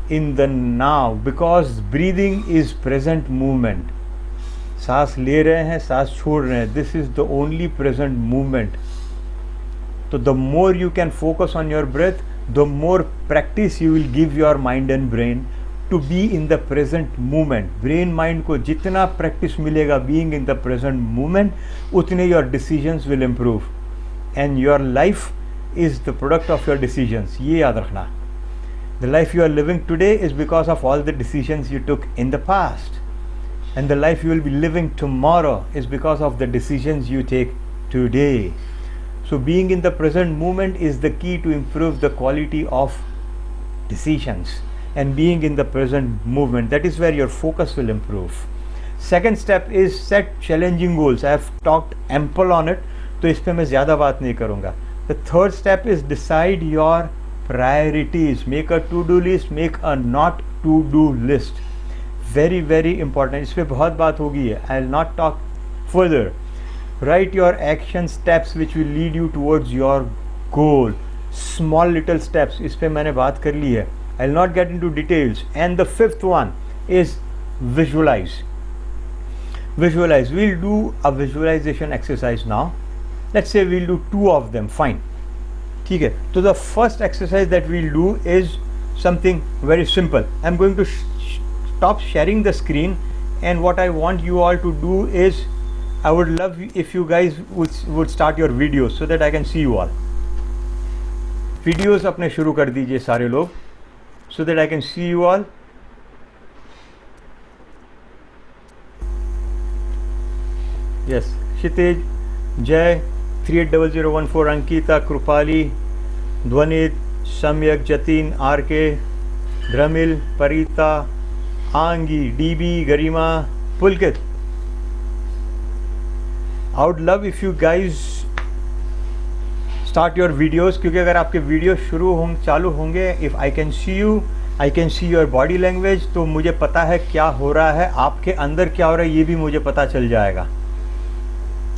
in the now, because breathing is present movement. सांस ले रहे हैं, सांस छोड़ रहे हैं. This is the only present movement. So the more you can focus on your breath, the more practice you will give your mind and brain to be in the present moment. Brain mind को जितना practice मिलेगा being in the present moment, उतने your decisions will improve. And your life is the product of your decisions. ये याद रखना. The life you are living today is because of all the decisions you took in the past. And the life you will be living tomorrow is because of the decisions you take today. So being in the present moment is the key to improve the quality of decisions. And being in the present movement, that is where your focus will improve. Second step is set challenging goals. I have talked ample on it, तो इस पे मैं ज़्यादा बात नहीं करूँगा. The third step is decide your priorities. Make a to-do list, make a not to-do list. Very very important. इस पे बहुत बात होगी है. I will not talk further. Write your action steps which will lead you towards your goal. Small little steps. इस पे मैंने बात कर ली है. I will not get into details. And the fifth one is visualize. Visualize. We'll do a visualization exercise now. Let's say we'll do 2 of them. Fine. ठीक है. So the first exercise that we'll do is something very simple. I'm going to stop sharing the screen, and what I want you all to do is, I would love if you guys would start your videos so that I can see you all. Videos अपने शुरू कर दीजिए सारे लोग, so that I can see you all. Yes, Kshitij, Jay, 380014, Ankita, Krupali, Dhwanit, Samyak, Jatin, RK, Dramil, Parita, Angi, DB, Garima, Pulkit. I would love if you guys start your videos, क्योंकि अगर आपके video चालू होंगे, if I can see you, I can see your body language, तो मुझे पता है क्या हो रहा है, आपके अंदर क्या हो रहा है ये भी मुझे पता चल जाएगा.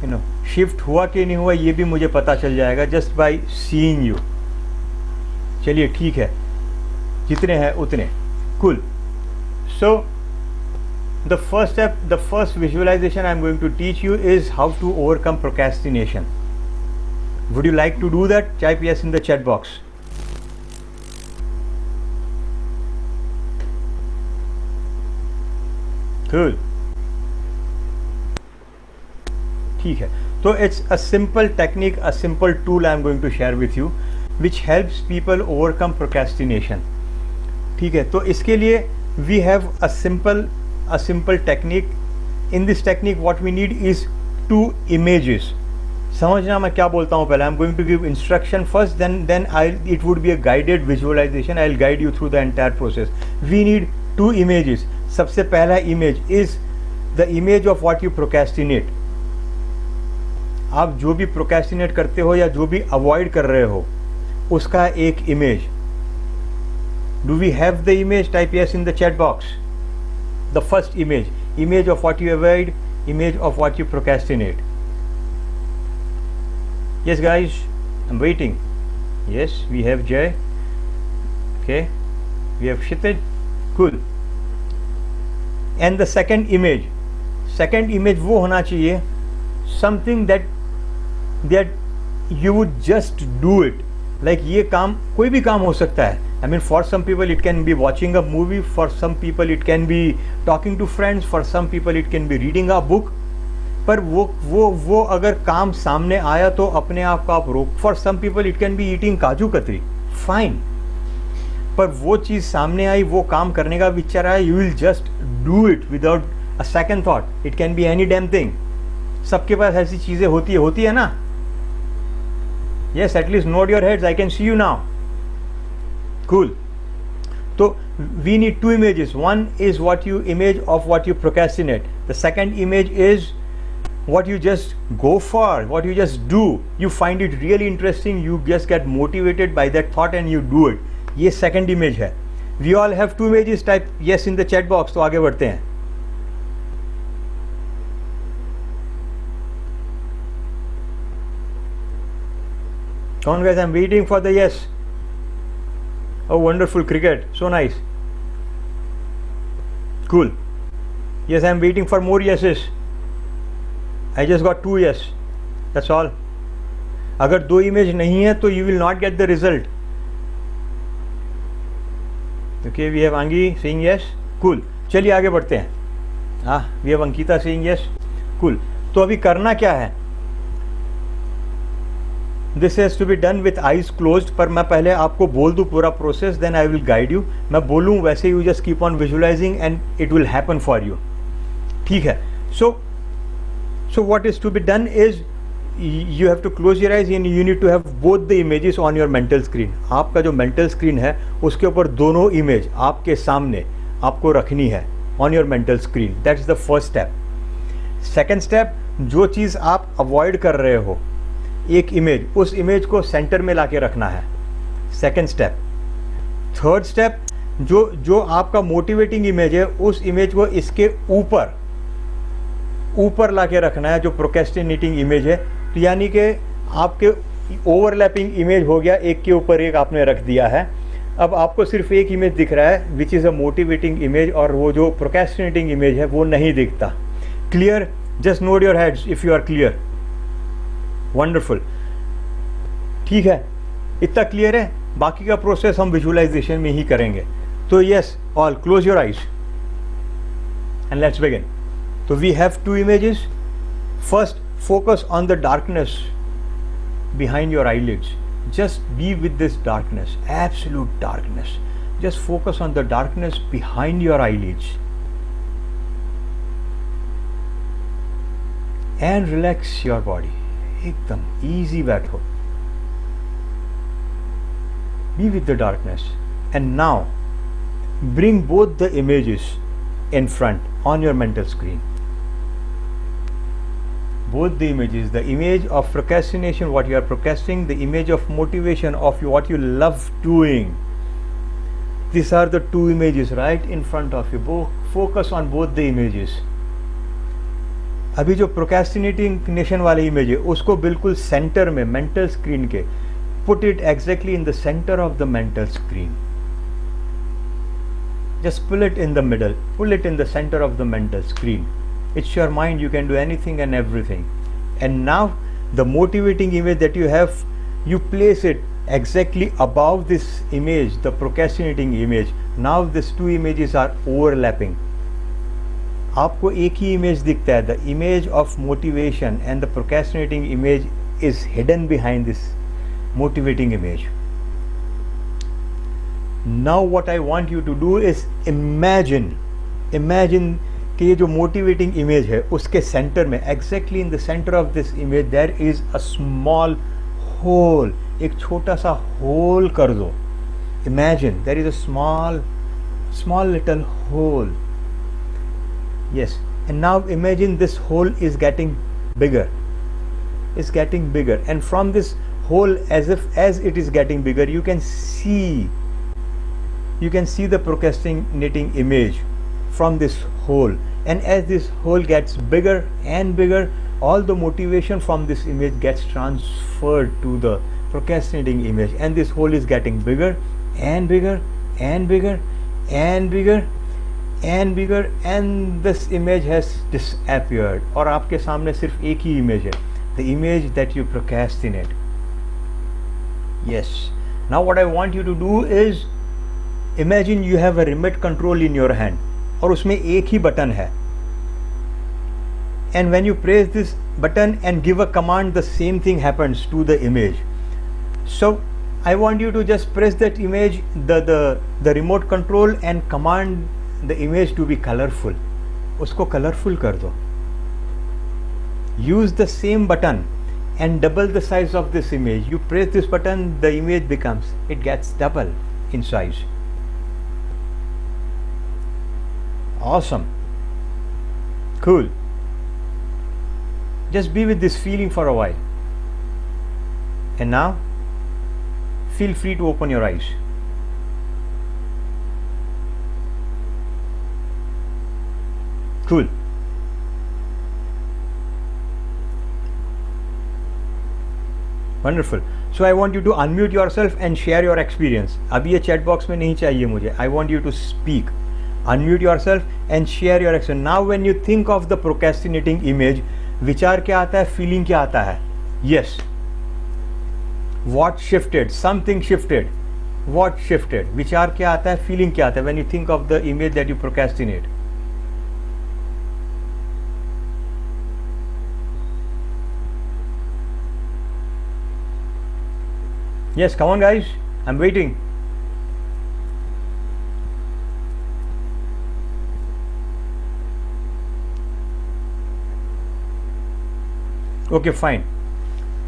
You know, शिफ्ट हुआ कि नहीं हुआ ये भी मुझे पता चल जाएगा just by seeing you. चलिए ठीक है, जितने हैं उतने. Cool. So the first step, the first visualization I'm going to teach you is how to overcome procrastination. Would you like to do that? Type yes in the chat box. Cool. ठीक है. So it's a simple technique, a simple tool I'm going to share with you, which helps people overcome procrastination. ठीक है. तो इसके लिए we have a simple technique. In this technique what we need is 2 images. समझना मैं क्या बोलता हूँ पहले. I'm going to give instruction first, then it would be a guided visualization. I'll guide you through the entire process. We need 2 images. सबसे पहला image is the image of what you procrastinate. आप जो भी procrastinate करते हो या जो भी avoid कर रहे हो उसका एक image. Do we have the image? Type yes in the chat box. The first image of what you avoid, image of what you procrastinate. Yes guys, I'm waiting. Yes, we have Jay. Okay, we have Kshitij. Cool. And the second image वो होना चाहिए something that you would just do it. Like ये काम कोई भी काम हो सकता है. I mean, for some people it can be watching a movie, for some people it can be talking to friends, for some people it can be reading a book. पर वो अगर काम सामने आया तो अपने आप को आप रोक. For some people it can be eating काजू कतरी. Fine. पर वो चीज़ सामने आई, वो काम करने का विचार आया, you will just do it without a second thought. It can be any damn thing. सबके पास ऐसी चीज़ें होती है ना. Yes, at least nod your heads. I can see you now. Cool. So we need two images. One is what you image of what you procrastinate. The second image is what you just go for, what you just do. You find it really interesting. You just get motivated by that thought and you do it. ये second image है. We all have two images. Type yes in the chat box. तो आगे बढ़ते हैं. Come on guys, I'm waiting for the yes. Oh, wonderful cricket. So nice. Cool. Yes, I'm waiting for more yeses. I just got two yes. That's all. अगर दो image नहीं है तो you will not get the result. Okay, we have Angi saying yes. Cool. चलिए आगे बढ़ते हैं. हाँ, we have Ankita saying yes. Cool. तो अभी करना क्या है? This has to be done with eyes closed. पर मैं पहले आपको बोल दूँ पूरा process, then I will guide you. मैं बोलूँ वैसे you just keep on visualizing and it will happen for you. ठीक है. So what is to be done is you have to close your eyes and you need to have both the images on your mental screen. आपका जो mental screen है उसके ऊपर दोनों image आपके सामने आपको रखनी है on your mental screen. That's the first step. Second step, जो चीज़ आप avoid कर रहे हो एक इमेज, उस इमेज को सेंटर में लाके रखना है. Second step. थर्ड स्टेप, जो आपका मोटिवेटिंग इमेज है उस इमेज को इसके ऊपर लाके रखना है, जो प्रोक्रेस्टिनेटिंग इमेज है. तो यानी कि आपके ओवरलैपिंग इमेज हो गया, एक के ऊपर एक आपने रख दिया है. अब आपको सिर्फ एक इमेज दिख रहा है which is a motivating image, और वो जो प्रोक्रेस्टिनेटिंग इमेज है वो नहीं दिखता. Clear? Just nod your heads if you are clear. Wonderful. ठीक है, इतना क्लियर है. बाकी का प्रोसेस हम विजुअलाइजेशन में ही करेंगे. तो yes, all close your eyes and let's begin. तो we have two images. First, focus on the darkness behind your eyelids. Just be with this darkness, absolute darkness. Just focus on the darkness behind your eyelids and relax your body. एकदम easy बैठो. Be with the darkness and now bring both the images in front on your mental screen. Both the images, the image of procrastination, what you are procrastinating, the image of motivation of what you love doing. These are the two images right in front of you. Focus on both the images. अभी जो procrastination वाली image है उसको बिल्कुल centre में mental screen के, put it exactly in the centre of the mental screen. Just pull it in the middle, pull it in the centre of the mental screen. It's your mind, you can do anything and everything. And now the motivating image that you have, you place it exactly above this image, the procrastinating image. Now these two images are overlapping. आपको एक ही image दिखता है. The image of motivation and the procrastinating image is hidden behind this motivating image. Now what I want you to do is imagine कि ये जो motivating image है उसके centre में, exactly in the centre of this image, there is a small hole. एक छोटा सा hole कर दो. Imagine there is a small little hole. Yes, and now imagine this hole is getting bigger, and from this hole, as it is getting bigger, you can see the procrastinating image from this hole. And as this hole gets bigger and bigger, all the motivation from this image gets transferred to the procrastinating image, and this hole is getting bigger and bigger and bigger and bigger and bigger, and this image has disappeared. और आपके सामने सिर्फ एक ही image है, the image that you procrastinate. Yes, now what I want you to do is imagine you have a remote control in your hand, और उसमें एक ही button है. And when you press this button and give a command, the same thing happens to the image. So I want you to just press that image, the remote control, and command the image to be colorful. उसको colorful कर दो. Use the same button and double the size of this image. You press this button, the image gets double in size. Awesome. Cool. Just be with this feeling for a while. And now, feel free to open your eyes. Cool. Wonderful. So I want you to unmute yourself and share your experience. अभी ये chat box में नहीं चाहिए मुझे. I want you to speak. Unmute yourself and share your experience. Now when you think of the procrastinating image, विचार क्या आता है, feeling क्या आता है? Yes. What shifted? Something shifted. What shifted? विचार क्या आता है, feeling क्या आता है when you think of the image that you procrastinate? Yes, come on guys, I'm waiting. Okay, fine.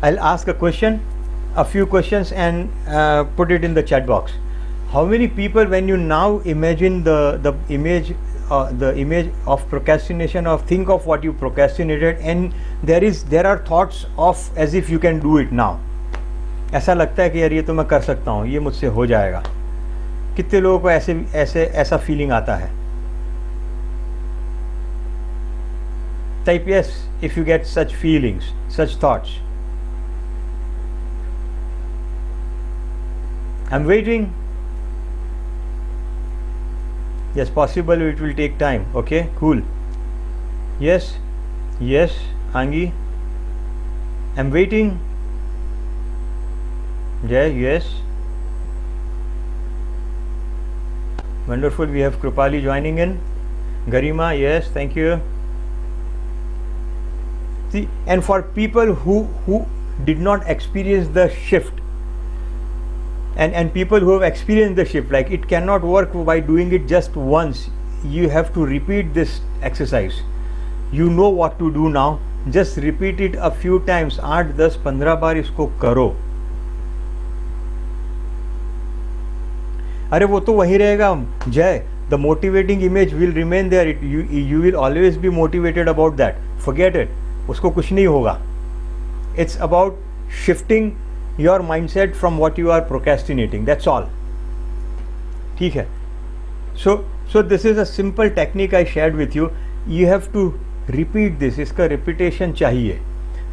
I'll ask a question, a few questions, and put it in the chat box. How many people, when you now imagine the image of procrastination, or think of what you procrastinated, and there are thoughts of as if you can do it now? ऐसा लगता है कि यार ये तो मैं कर सकता हूँ, ये मुझसे हो जाएगा. कितने लोगों को ऐसा फीलिंग आता है? Type yes if you get such feelings, such thoughts. I'm waiting. Yes, possible, it will take time. Okay, cool. Yes, Angi. I'm waiting. Jay, yes. Wonderful. We have Krupali joining in. Garima, yes, thank you. See, and for people who did not experience the shift, and people who have experienced the shift, like it cannot work by doing it just once. You have to repeat this exercise. You know what to do now. Just repeat it a few times. 8, 10, 15 बार इसको करो. अरे वो तो वहीं रहेगा जय. The motivating image will remain there. You will always be motivated about that. Forget it. उसको कुछ नहीं होगा. It's about shifting your mindset from what you are procrastinating. That's all. ठीक है. So this is a simple technique I shared with you. You have to repeat this. इसका repetition चाहिए.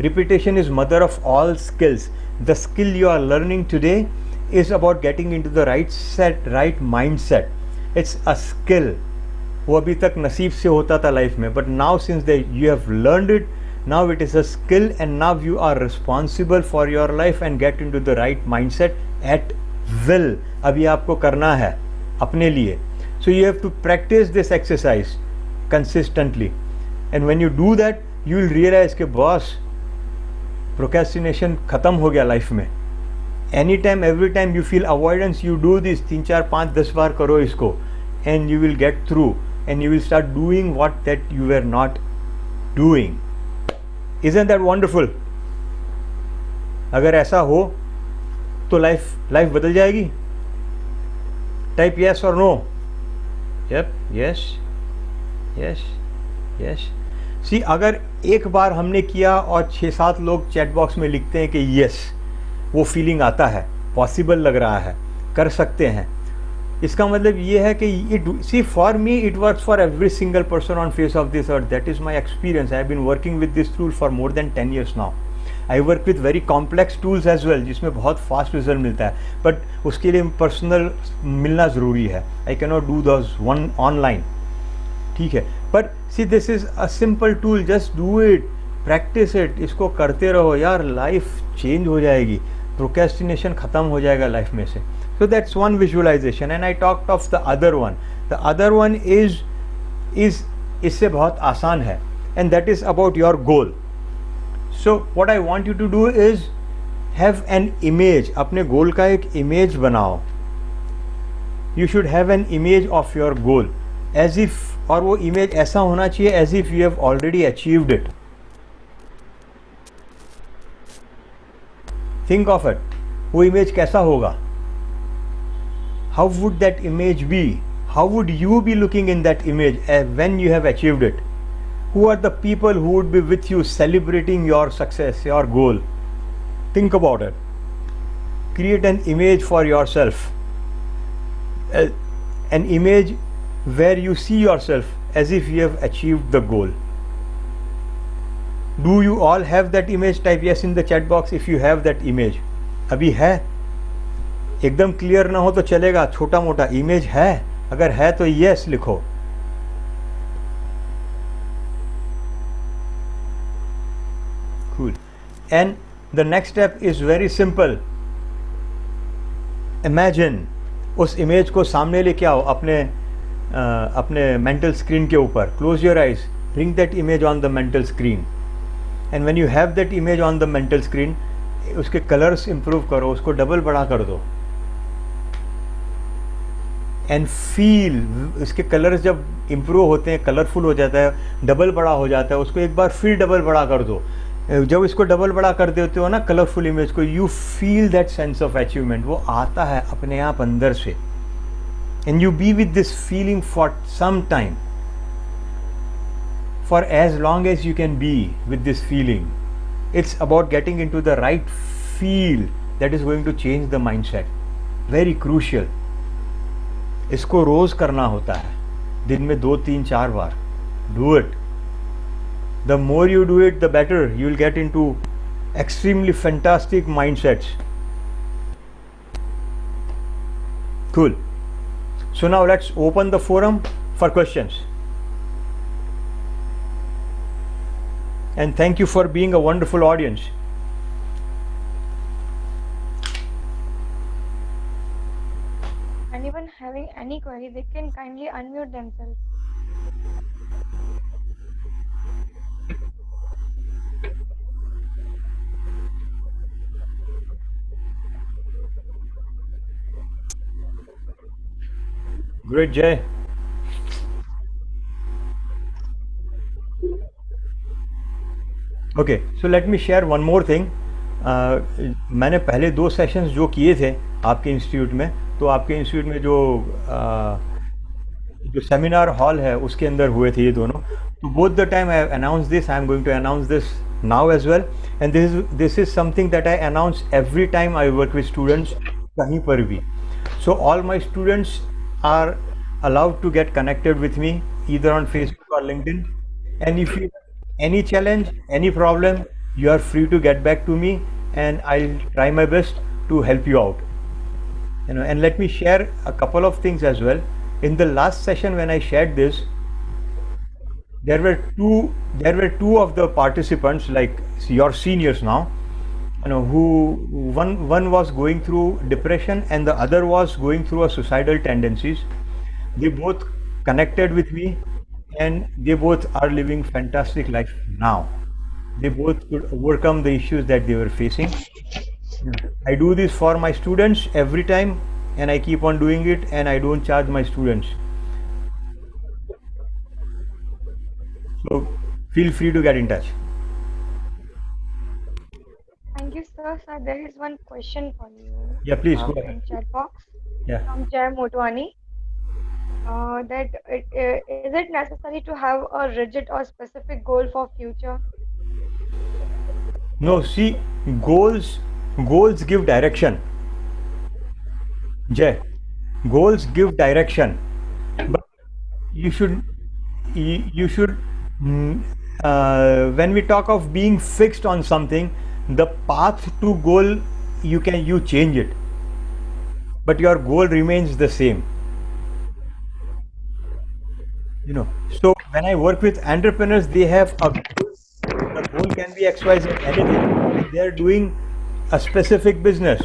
Repetition is mother of all skills. The skill you are learning today is about getting into the right mindset. It's a skill. वो अभी तक नसीब से होता था life में, but now since you have learned it, now it is a skill, and now you are responsible for your life and get into the right mindset at will. अभी आपको करना है अपने लिए. So you have to practice this exercise consistently, and when you do that, you will realize कि boss, procrastination खत्म हो गया लाइफ में. Anytime, every time you feel avoidance, you do this 3, 4, 5, 10 बार करो इसको, and you will get through, and you will start doing what that you were not doing. Isn't that wonderful? अगर ऐसा हो तो लाइफ बदल जाएगी. Type yes or no. Yep, yes. See, अगर एक बार हमने किया और 6-7 लोग चैट बॉक्स में लिखते हैं कि yes, वो फीलिंग आता है, पॉसिबल लग रहा है, कर सकते हैं, इसका मतलब ये है कि for me it works for every single person on face of this earth. That is my experience. I have been working with this tool for more than 10 years now. I work with very complex tools as well, जिसमें बहुत fast result मिलता है, but उसके लिए personal मिलना ज़रूरी है. I can not do those one online. ठीक है, but see this is a simple tool. Just do it, practice it. इसको करते रहो यार, लाइफ चेंज हो जाएगी. प्रोक्रेस्टिनेशन ख़त्म हो जाएगा लाइफ में से. So that's one visualization, and I talked of the other one. The other one is इससे बहुत आसान है, and that is about your goal. So what I want you to do is have an image. अपने गोल का एक image बनाओ. You should have an image of your goal, as if, और वो इमेज ऐसा होना चाहिए as if you have already achieved it. Think of it, वो इमेज कैसा होगा? How would that image be? How would you be looking in that image when you have achieved it? Who are the people who would be with you celebrating your success, your goal? Think about it. Create an image for yourself. An image where you see yourself as if you have achieved the goal. Do you all have that image? Type yes in the chat box if you have that image. अभी है? एकदम clear ना हो तो चलेगा, छोटा मोटा image है, अगर है तो yes लिखो. Cool. And the next step is very simple. Imagine उस इमेज को सामने लेके आओ अपने मेंटल स्क्रीन के ऊपर. Close your eyes. Bring that image on the mental screen. And when you have that image on the mental screen, उसके colours improve करो, उसको डबल बड़ा कर दो. एंड फील, इसके कलर्स जब इम्प्रूव होते हैं, कलरफुल हो जाता है, डबल बड़ा हो जाता है, उसको एक बार फिर डबल बड़ा कर दो. जब इसको डबल बड़ा कर देते हो ना कलरफुल इमेज को, you feel that sense of achievement. वो आता है अपने आप अंदर से. And you be with this feeling for some time, for as long as you can be with this feeling. It's about getting into the right feel that is going to change the mind set. Very crucial. इसको रोज करना होता है, दिन में 2, 3, 4 बार. Do it. The more you do it, the better. You will get into extremely fantastic mindsets. Cool. So now let's open the forum for questions. And thank you for being a wonderful audience. Anyone having any query, they can kindly unmute themselves. Great, Jay. Okay, so let me share one more thing. मैंने पहले 2 sessions जो किए थे आपके institute में, तो आपके institute में जो सेमिनार हॉल है उसके अंदर हुए थे ये दोनों. तो both the time I announce this, I am going to announce this now as well. And this is something that I announce every time I work with students कहीं पर भी. So all my students are allowed to get connected with me either on Facebook or LinkedIn, and if you have any challenge, any problem, you are free to get back to me and I'll try my best to help you out. And let me share a couple of things as well. In the last session when I shared this, there were two of the participants, like your seniors now, who one was going through depression and the other was going through a suicidal tendencies. They both connected with me and they both are living fantastic life now. They both could overcome the issues that they were facing. I do this for my students every time and I keep on doing it, and I don't charge my students. So feel free to get in touch. Thank you, sir. Sir, there is one question for you. Yeah, please go In ahead. chat box Yeah. from Jay Motwani. Is it necessary to have a rigid or specific goal for future? No, see, goals give direction. Jay, goals give direction, but you should when we talk of being fixed on something, the path to goal you change it, but your goal remains the same. So when I work with entrepreneurs, they have a goal. The goal can be XYZ, anything. They are doing a specific business.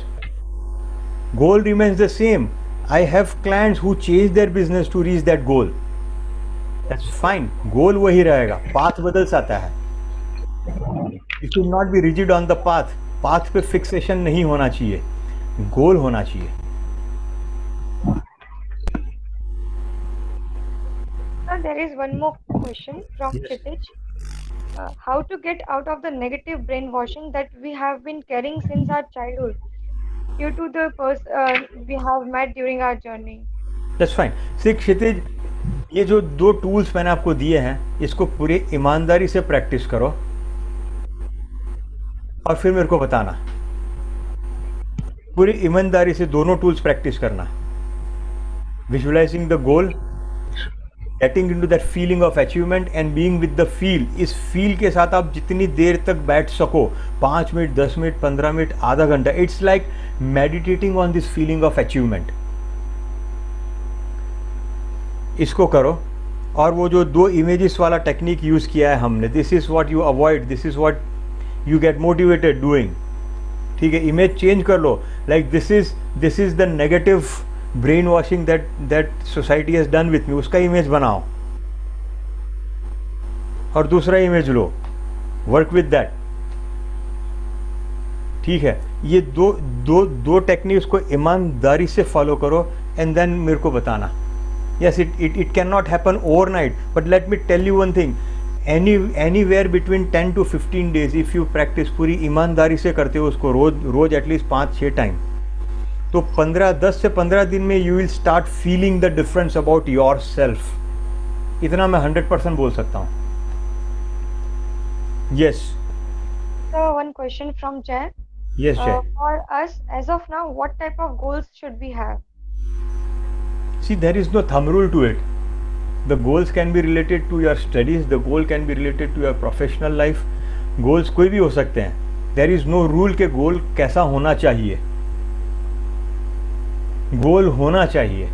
Goal remains the same. I have clients who change their business to reach that goal. That's fine. Goal वही रहेगा. Path बदल जाता है. You should not be rigid on the path. Path पे fixation नहीं होना चाहिए. Goal होना चाहिए. Sir, there is one more question from Yes. Kshitij. how to get out of the negative brainwashing that we have been carrying since our childhood due to the we have met during our journey. That's fine. See Kshitij, ये जो 2 tools मैंने आपको दिए हैं इसको पूरी ईमानदारी से प्रैक्टिस करो और फिर मेरे को बताना। पूरी ईमानदारी से दोनों टूल्स प्रैक्टिस करना। Visualising the goal, getting into that feeling of achievement and being with the feel. इस फील के साथ आप जितनी देर तक बैठ सको, 5 मिनट, 10 मिनट, 15 मिनट, आधा घंटा, it's like meditating on this feeling of achievement. इसको करो। और वो जो 2 इमेजेस वाला टेक्निक यूज़ किया है हमने, this is what you avoid, this is what you get motivated doing. ठीक है, इमेज चेंज कर लो, like this is the negative brainwashing that society has done with me, उसका इमेज बनाओ और दूसरा इमेज लो, वर्क विद दैट। ठीक है, ये दो टेक्निक्स को ईमानदारी से फॉलो करो एंड देन मेरे को बताना। Yes, it cannot happen overnight, but let me tell you one thing, anywhere between 10 to 15 days if you practice, पूरी ईमानदारी से करते हो उसको रोज एटलीस्ट 5-6 टाइम, तो 10 से 15 दिन में you will start feeling the difference about yourself। इतना मैं 100% बोल सकता हूँ। Yes, So one question from Jay. yes Jay। For us, as of now, what type of goals should we have? See, there is no thumb rule to it. The goals can be related to your studies, the goal can be related to your professional life. Goals कोई भी हो सकते हैं। There is no rule के गोल कैसा होना चाहिए। गोल होना चाहिए,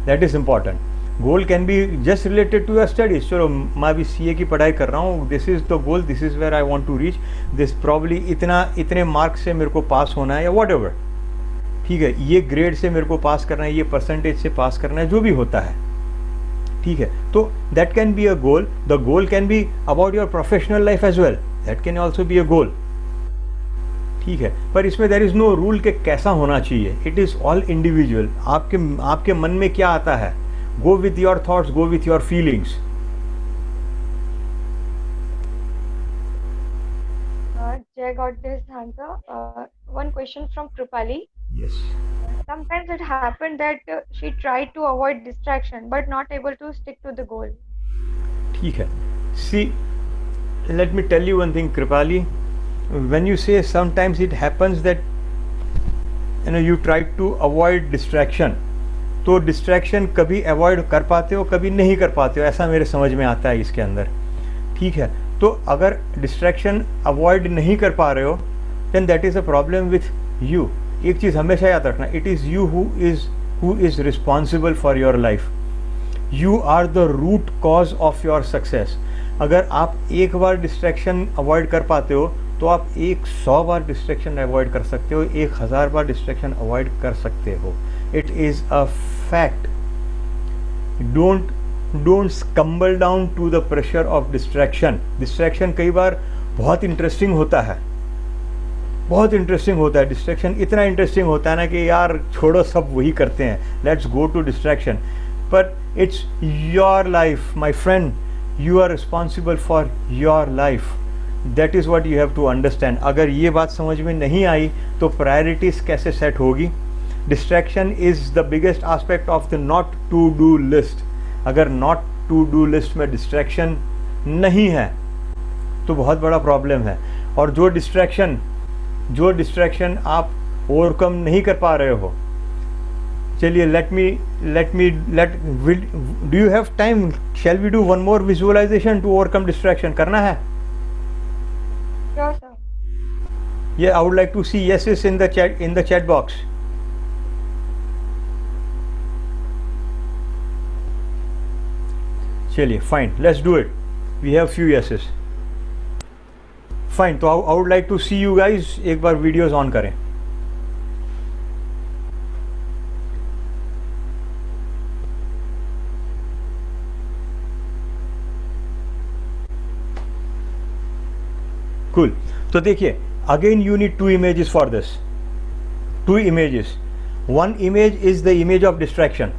that is important. Goal can be just related to your studies. चलो मैं अभी CA की पढ़ाई कर रहा हूँ, this is the goal, this is where I want to reach, this probably इतने मार्क्स से मेरे को पास होना है या whatever। ठीक है, ये ग्रेड से मेरे को पास करना है, ये परसेंटेज से पास करना है, जो भी होता है। ठीक है, तो that can be a goal. The goal can be about your professional life as well, that can also be a goal. ठीक है, पर इसमें देयर इज नो रूल के कैसा होना चाहिए, इट इज़ ऑल इंडिविजुअल। आपके मन में क्या आता है, go with your thoughts, go with your feelings. Jay got this answer. One question from Kripali. Yes. Sometimes it happened that she tried to avoid distraction but not able to stick to the goal. ठीक है, see, let me tell you one thing Kripali, when you say sometimes it happens that you try to avoid distraction, तो distraction कभी avoid कर पाते हो, कभी नहीं कर पाते हो, ऐसा मेरे समझ में आता है इसके अंदर। ठीक है, तो अगर distraction avoid नहीं कर पा रहे हो then that is a problem with you। एक चीज़ हमेशा याद रखना, it is you who is responsible for your life। You are the root cause of your success। अगर आप एक बार डिस्ट्रैक्शन अवॉइड कर पाते हो तो आप 100 बार डिस्ट्रैक्शन अवॉइड कर सकते हो, 1000 बार डिस्ट्रैक्शन अवॉइड कर सकते हो। It is a fact. Don't succumb down to the pressure of distraction. Distraction कई बार बहुत इंटरेस्टिंग होता है, बहुत इंटरेस्टिंग होता है। डिस्ट्रैक्शन इतना इंटरेस्टिंग होता है ना कि यार छोड़ो, सब वही करते हैं, let's go to distraction. But it's your life my friend, you are responsible for your life. That is what you have to understand. अगर ये बात समझ में नहीं आई तो प्रायोरिटीज़ कैसे सेट होगी। Distraction is the biggest aspect of the not to do list. अगर नॉट टू डू लिस्ट में डिस्ट्रैक्शन नहीं है तो बहुत बड़ा प्रॉब्लम है। और जो डिस्ट्रैक्शन आप ओवरकम नहीं कर पा रहे हो, चलिए let do you have time, shall we do one more visualisation to overcome distraction? करना है? Sure, sir. Yeah, I would like to see yeses in the chat box. चलिए fine, let's do it. We have few yeses. Fine, तो I would like to see you guys. एक बार videos on करें। Cool. तो देखिए, again you need 2 images for this. 2 images. One image is the image of distraction।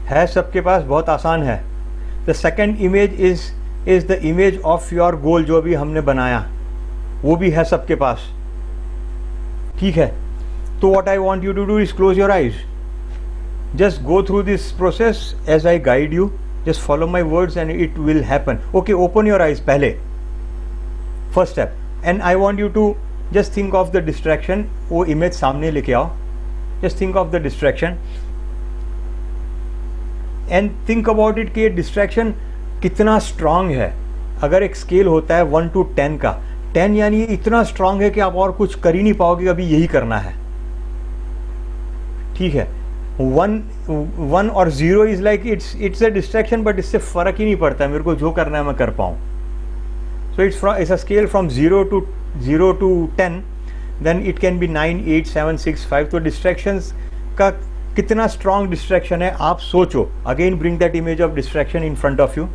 है सबके पास, बहुत आसान है। The second image is the image of your गोल, जो भी हमने बनाया वो भी है सबके पास, ठीक है। तो what I want you to do is close your eyes, just go through this process as I guide you, just follow my words and it will happen. Okay, open your eyes पहले, first step, and I want you to just think of the distraction, वो image सामने लेके आओ, just think of the distraction and think about it कि ये distraction कितना strong है। अगर एक स्केल होता है 1 to 10 का, 10 यानी ये इतना स्ट्रांग है कि आप और कुछ कर ही नहीं पाओगे, अभी यही करना है, ठीक है। 1 और 0 is like it's a distraction, but इससे फर्क ही नहीं पड़ता, मेरे को जो करना है मैं कर पाऊँ। So it's a scale from 0 to 10, then it can be 9, 8, 7, 6, 5। तो डिस्ट्रैक्शंस का कितना स्ट्रांग डिस्ट्रैक्शन है आप सोचो। Again bring that image of distraction in front of you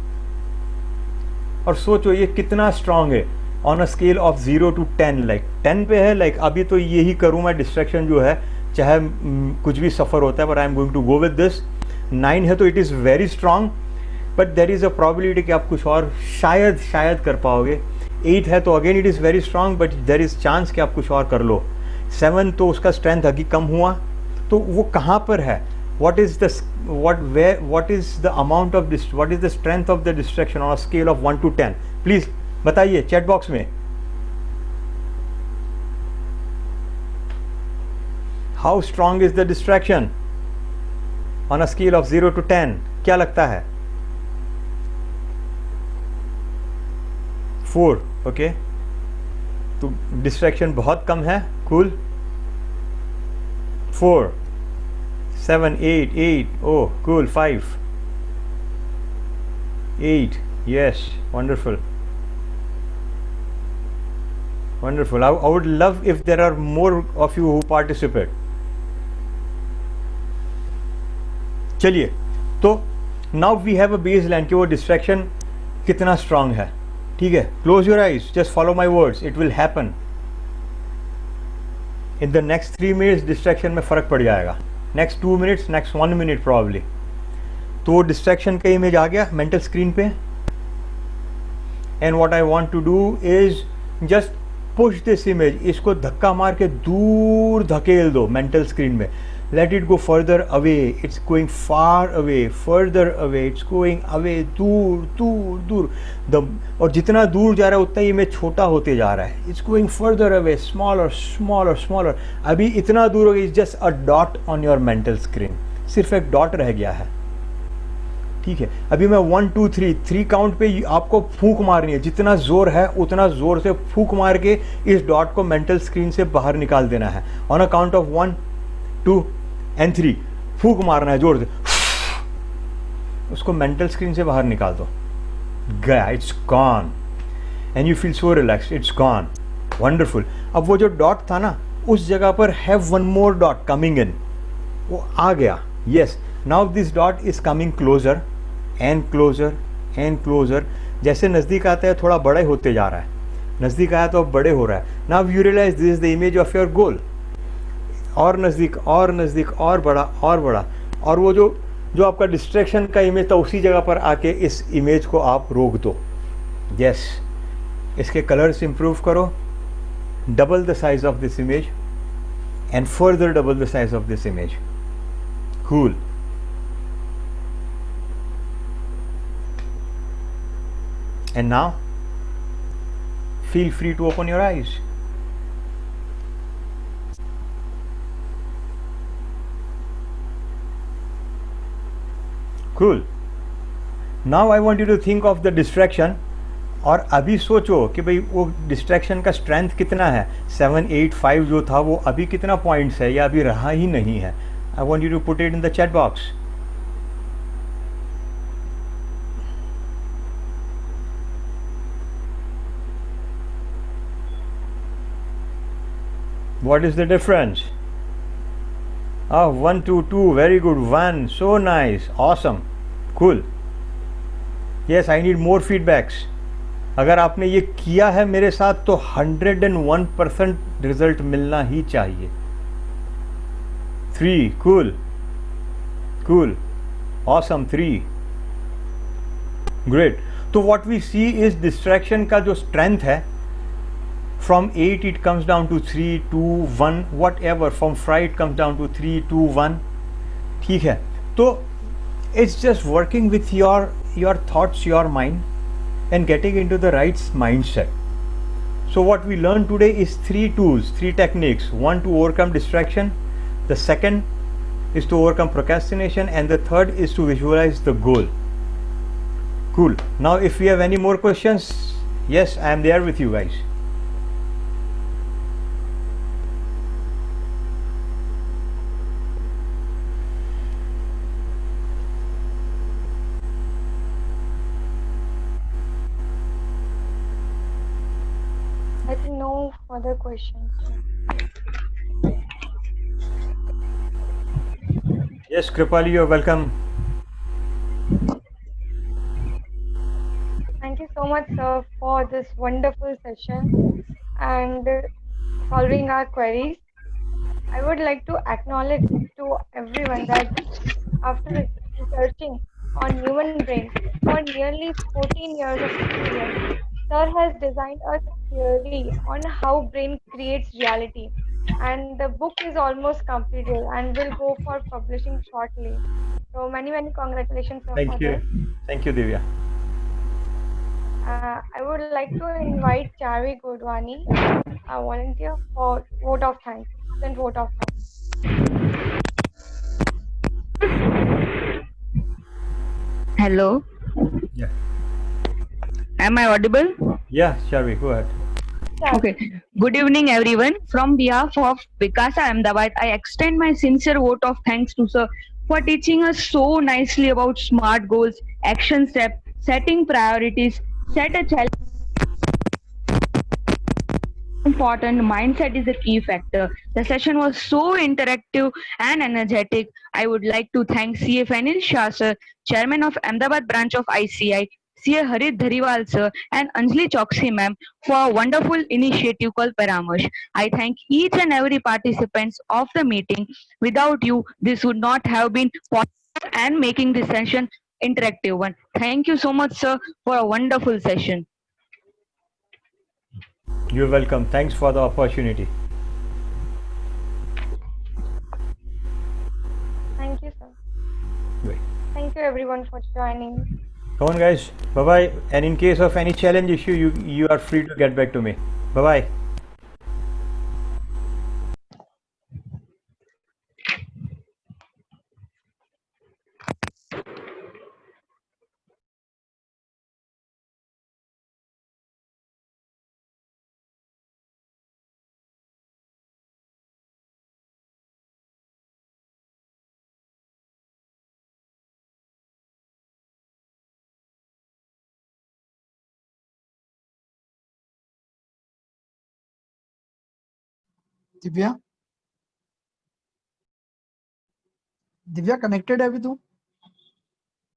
और सोचो ये कितना स्ट्रांग है on a scale of 0 to 10। Like 10 पे है, लाइक अभी तो यही करूँ मैं, डिस्ट्रैक्शन जो है चाहे कुछ भी सफ़र होता है, but I am going to go with this. 9 है तो it is very strong, but there is a probability कि आप कुछ और शायद कर पाओगे। 8 है तो again it is very strong, but there is chance कि आप कुछ और कर लो। 7 तो उसका स्ट्रेंथ अभी कम हुआ, तो वो कहाँ पर है, what is the amount of this, what is the strength of the distraction on a scale of 1 to 10? Please बताइए चैट बॉक्स में। How strong is the distraction on a scale of 0 to 10? क्या लगता है? 4, okay, तो distraction बहुत कम है, cool. 4, 7, 8, oh cool, 5, 8, yes, wonderful. I would love if there are more of you who participate. चलिए, तो now we have a baseline कि वो distraction कितना strong है, ठीक है। Close your eyes, just follow my words, it will happen. In the next 3 minutes distraction में फ़र्क पड़ जाएगा, next 2 minutes, next 1 minute probably। तो डिस्ट्रैक्शन का इमेज आ गया मेंटल स्क्रीन पे, and what I want to do is just push this image, इसको धक्का मार के दूर धकेल दो मेंटल स्क्रीन में। Let it go further away, it's going far away, further away, it's going away, दूर दूर दूर। और जितना दूर जा रहा है उतना इमेज छोटा होते जा रहा है, it's going further away, smaller smaller smaller. अभी इतना दूर हो गया, it's just a dot on your mental screen, सिर्फ एक डॉट रह गया है, ठीक है। अभी मैं 1 2 3 काउंट पे आपको फूंक मारनी है, जितना जोर है उतना जोर से फूंक मार के इस डॉट को मेंटल स्क्रीन से बाहर निकाल देना है। On a count of 1 2 and 3 फूंक मारना है जोर से, उसको मेंटल स्क्रीन से बाहर निकाल दो, गया, it's gone, and you feel so relaxed, it's gone, wonderful. अब वो जो डॉट था ना, उस जगह पर have one more dot coming in, वो आ गया, yes. Now this dot is coming closer and closer and closer. जैसे नज़दीक आता है थोड़ा बड़ा होते जा रहा है, नज़दीक आया तो अब बड़े हो रहा है। Now you realise this is the image of your goal, और नज़दीक और नज़दीक और बड़ा और बड़ा, और वो जो आपका डिस्ट्रैक्शन का इमेज था उसी जगह पर आके इस इमेज को आप रोक दो, यस। इसके कलर्स इंप्रूव करो, double the size of this image and further double the size of this image, cool. And now feel free to open your eyes. Cool. Now I want you to think of the distraction, और अभी सोचो कि भाई वो distraction का strength कितना है। 7 8 5 जो था वो अभी कितना पॉइंट्स है या अभी रहा ही नहीं है। I want you to put it in the chat box. What is the difference? 1 2 2, very good, 1, so nice, awesome, cool. Yes, I need more feedbacks. अगर आपने ये किया है मेरे साथ तो 101% रिजल्ट मिलना ही चाहिए। 3, cool, cool, awesome, 3, ग्रेट. तो what we see is distraction का जो स्ट्रेंथ है, from 8 it comes down to 3 2 1 whatever, from 5 it comes down to 3 2 1. ठीक है. तो it's just working with your thoughts, your mind, and getting into the right mindset. So what we learned today is 3 tools, 3 techniques. One, to overcome distraction. The second is to overcome procrastination, and the third is to visualize the goal. Cool. Now if we have any more questions, yes, I am there with you guys. I think no further questions. Yes, Kripali, you're welcome. Thank you so much, sir, for this wonderful session and solving our queries. I would like to acknowledge to everyone that after researching on human brain for nearly 14 years of experience, Sir has designed a theory on how brain creates reality. And the book is almost completed and will go for publishing shortly. So many congratulations, sir, for Thank you. this. Thank you, Divya. I would like to invite Chavi Godwani, a volunteer, for vote of thanks. Then vote of thanks. Hello, Yeah. am I audible? Yeah, Shavi, go ahead. Chavi. Okay. Good evening, everyone. From behalf of Vikasa Ahmedabad, I extend my sincere vote of thanks to Sir for teaching us so nicely about smart goals, action steps, setting priorities, set a challenge. Important mindset is a key factor. The session was so interactive and energetic. I would like to thank CA Anil Shah sir, chairman of Ahmedabad branch of ICI, CA Harit Dhariwal sir, and Anjali Choksi ma'am for a wonderful initiative called Paramarsh. I thank each and every participants of the meeting. Without you, this would not have been possible and making this session interactive one. Thank you so much, sir, for a wonderful session. You're welcome. Thanks for the opportunity. Thank you, sir. Great. Thank you, everyone, for joining. Come on, guys. Bye bye. And in case of any challenge issue, you are free to get back to me. Bye bye. Divya Divya connected है अभी तू?